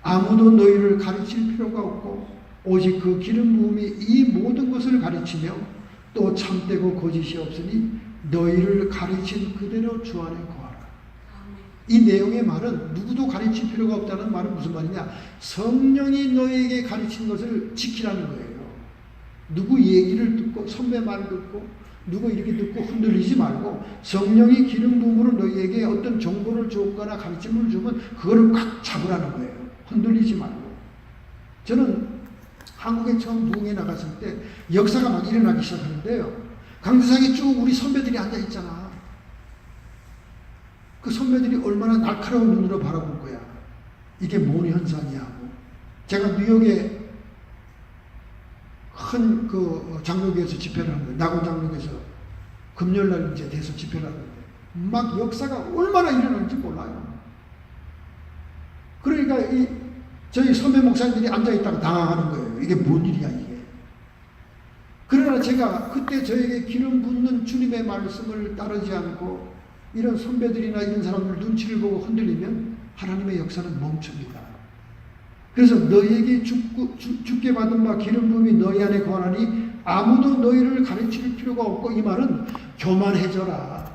아무도 너희를 가르칠 필요가 없고 오직 그 기름 부음이 이 모든 것을 가르치며 또 참되고 거짓이 없으니 너희를 가르친 그대로 주 안에 거하라. 이 내용의 말은 누구도 가르칠 필요가 없다는 말은 무슨 말이냐? 성령이 너희에게 가르친 것을 지키라는 거예요. 누구 얘기를 듣고 선배 말을 듣고 누구 이렇게 듣고 흔들리지 말고 성령이 기름 부음으로 너희에게 어떤 정보를 주거나 가르침을 주면 그거를 꽉 잡으라는 거예요. 흔들리지 말고. 저는 한국에 처음 부흥에 나갔을 때 역사가 막 일어나기 시작하는데요. 강대상에 쭉 우리 선배들이 앉아있잖아. 그 선배들이 얼마나 날카로운 눈으로 바라볼 거야. 이게 뭔 현상이야 하고. 제가 뉴욕에 큰 그 장로교에서 집회를 하는 거예요. 낙원 장로교에서 금요일날 이제 대서 집회를 하는데 막 역사가 얼마나 일어나는지 몰라요. 그러니까 저희 선배 목사님들이 앉아있다가 당황하는 거예요. 이게 뭔 일이야 이게. 그러나 제가 그때 저에게 기름 붓는 주님의 말씀을 따르지 않고 이런 선배들이나 이런 사람들 눈치를 보고 흔들리면 하나님의 역사는 멈춥니다. 그래서 너희에게 주께 받은 바 기름 부음이 너희 안에 거하니 아무도 너희를 가르칠 필요가 없고, 이 말은 교만해져라,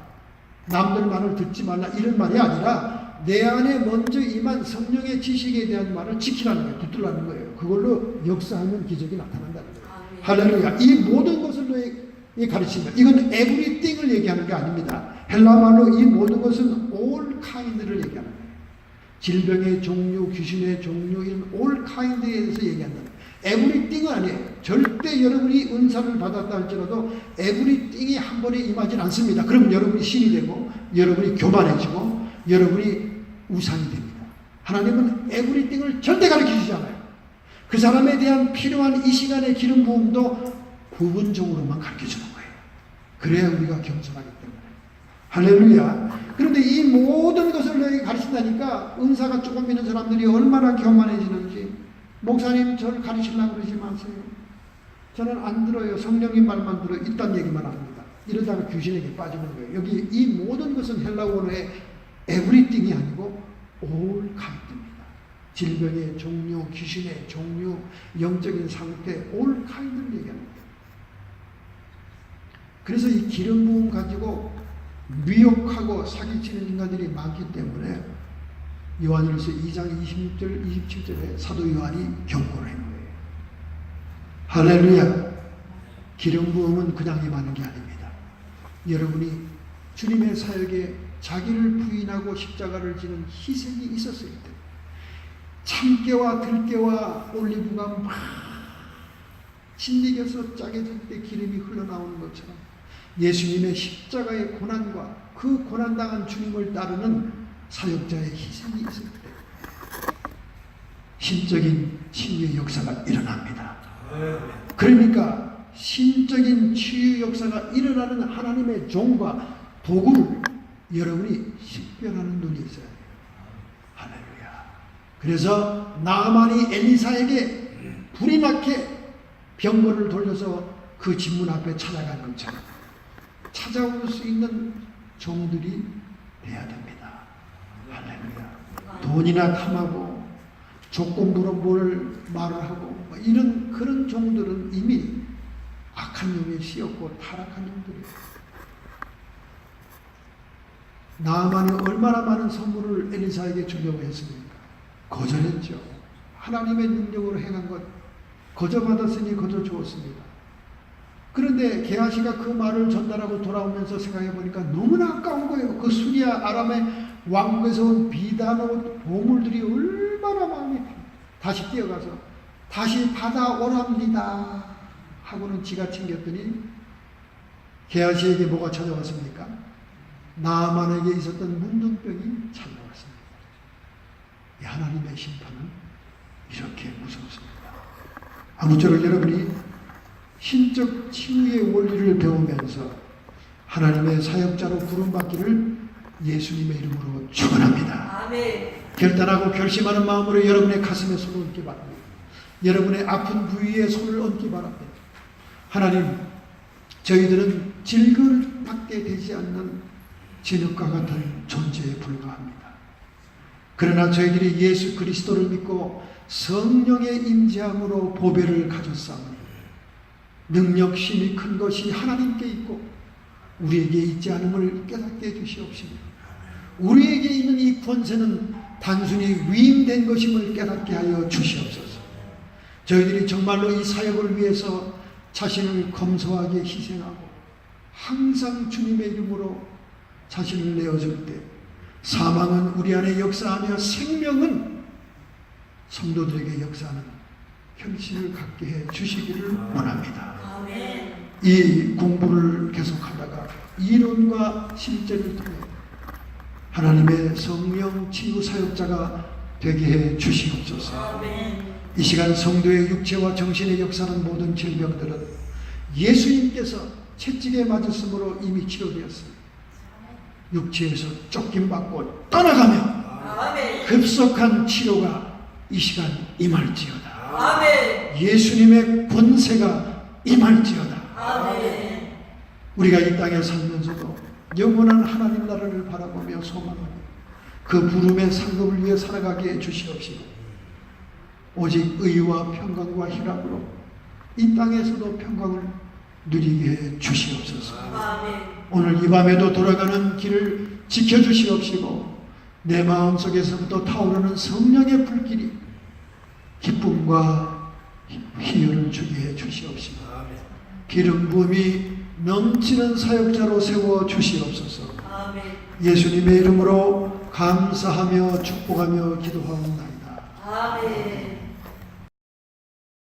남들 말을 듣지 말라 이런 말이 아니라 내 안에 먼저 임한 성령의 지식에 대한 말을 지키라는 거예요. 붙들라는 거예요. 그걸로 역사하면 기적이 나타난다는 거예요. 할렐루야. 이 모든 것을 너희 가르친다. 이건 everything을 얘기하는 게 아닙니다. 헬라말로 이 모든 것은 all kind를 얘기하는 거예요. 질병의 종류, 귀신의 종류, 이런 all kind에 대해서 얘기한다. everything은 아니에요. 절대 여러분이 은사를 받았다 할지라도 everything이 한 번에 임하진 않습니다. 그러면 여러분이 신이 되고 여러분이 교만해지고 여러분이 우상이 됩니다. 하나님은 everything을 절대 가르치지 않아요. 그 사람에 대한 필요한 이 시간의 기름 부음도 부분적으로만 가르쳐주는 거예요. 그래야 우리가 겸손하기 때문에. 할렐루야. 그런데 이 모든 것을 너에게 가르친다니까 은사가 조금 있는 사람들이 얼마나 교만해지는지. 목사님 저를 가르치려고 그러지 마세요. 저는 안 들어요. 성령님 말만 들어요. 이딴 얘기만 합니다. 이러다가 귀신에게 빠지는 거예요. 여기 이 모든 것은 헬라어의 everything이 아니고 올 카이드입니다. 질병의 종류, 귀신의 종류, 영적인 상태, 올 카이드를 얘기합니다. 그래서 이 기름 부음 가지고 미혹하고 사기치는 인간들이 많기 때문에 요한일서 2장 26절, 27절에 사도 요한이 경고를 한 거예요. 할렐루야. 기름 부음은 그냥 임하는 게 아닙니다. 여러분이 주님의 사역에 자기를 부인하고 십자가를 지는 희생이 있었을 때, 참깨와 들깨와 올리브가 막 진리겨서 짜게질 때 기름이 흘러나오는 것처럼 예수님의 십자가의 고난과 그 고난당한 주님을 따르는 사역자의 희생이 있을 때 신적인 치유의 역사가 일어납니다. 그러니까 신적인 치유 역사가 일어나는 하나님의 종과 도구를 여러분이 식별하는 눈이 있어야 돼요. 할렐루야. 그래서 나아만이 엘리사에게 불이 나게 병거를 돌려서 그 집문 앞에 찾아간 것처럼 찾아올 수 있는 종들이 돼야 됩니다. 할렐루야. 돈이나 탐하고 조건부로 뭘 말을 하고 이런 그런 종들은 이미 악한 영에 씌었고 타락한 영들이에요. 나아만이 얼마나 많은 선물을 엘리사에게 주려고 했습니까? 거절했죠. 하나님의 능력으로 행한 것 거저 받았으니 거저 주었습니다. 그런데 게하시가 그 말을 전달하고 돌아오면서 생각해 보니까 너무나 아까운 거예요. 그 수리아 아람의 왕국에서 온 비단옷 보물들이 얼마나 마음에 다시 뛰어가서 다시 받아오랍니다 하고는 지가 챙겼더니 게하시에게 뭐가 찾아왔습니까? 나아만에게 있었던 문둥병이 찾아왔습니다. 이 하나님의 심판은 이렇게 무섭습니다. 아무쪼록 여러분이 신적 치유의 원리를 배우면서 하나님의 사역자로 부름받기를 예수님의 이름으로 축원합니다. 아멘. 결단하고 결심하는 마음으로 여러분의 가슴에 손을 얹기 바랍니다. 여러분의 아픈 부위에 손을 얹기 바랍니다. 하나님, 저희들은 질그릇밖에 되지 않는 진흙과 같은 존재에 불과합니다. 그러나 저희들이 예수 그리스도를 믿고 성령의 임재함으로 보배를 가졌사오니 능력 힘이 큰 것이 하나님께 있고 우리에게 있지 않음을 깨닫게 해주시옵시며 우리에게 있는 이 권세는 단순히 위임된 것임을 깨닫게 하여 주시옵소서. 저희들이 정말로 이 사역을 위해서 자신을 검소하게 희생하고 항상 주님의 이름으로 자신을 내어줄 때 사망은 우리 안에 역사하며 생명은 성도들에게 역사하는 현실을 갖게 해 주시기를 원합니다. 아멘. 이 공부를 계속하다가 이론과 실제를 통해 하나님의 성령 치유 사역자가 되게 해 주시옵소서. 아멘. 이 시간 성도의 육체와 정신의 역사는 모든 질병들은 예수님께서 채찍에 맞았으므로 이미 치료되었습니다. 육체에서 쫓김받고 떠나가며 아멘. 급속한 치료가 이 시간 임할지어다. 아멘. 예수님의 권세가 임할지어다. 아멘. 우리가 이 땅에 살면서도 영원한 하나님 나라를 바라보며 소망하며 그 부름의 상급을 위해 살아가게 해 주시옵시고 오직 의와 평강과 희락으로 이 땅에서도 평강을 누리게 해 주시옵소서. 아멘. 오늘 이 밤에도 돌아가는 길을 지켜주시옵시고 내 마음속에서부터 타오르는 성령의 불길이 기쁨과 희열을 주게 해 주시옵시고 기름 부음이 넘치는 사역자로 세워 주시옵소서. 아멘. 예수님의 이름으로 감사하며 축복하며 기도하옵나이다. 아멘.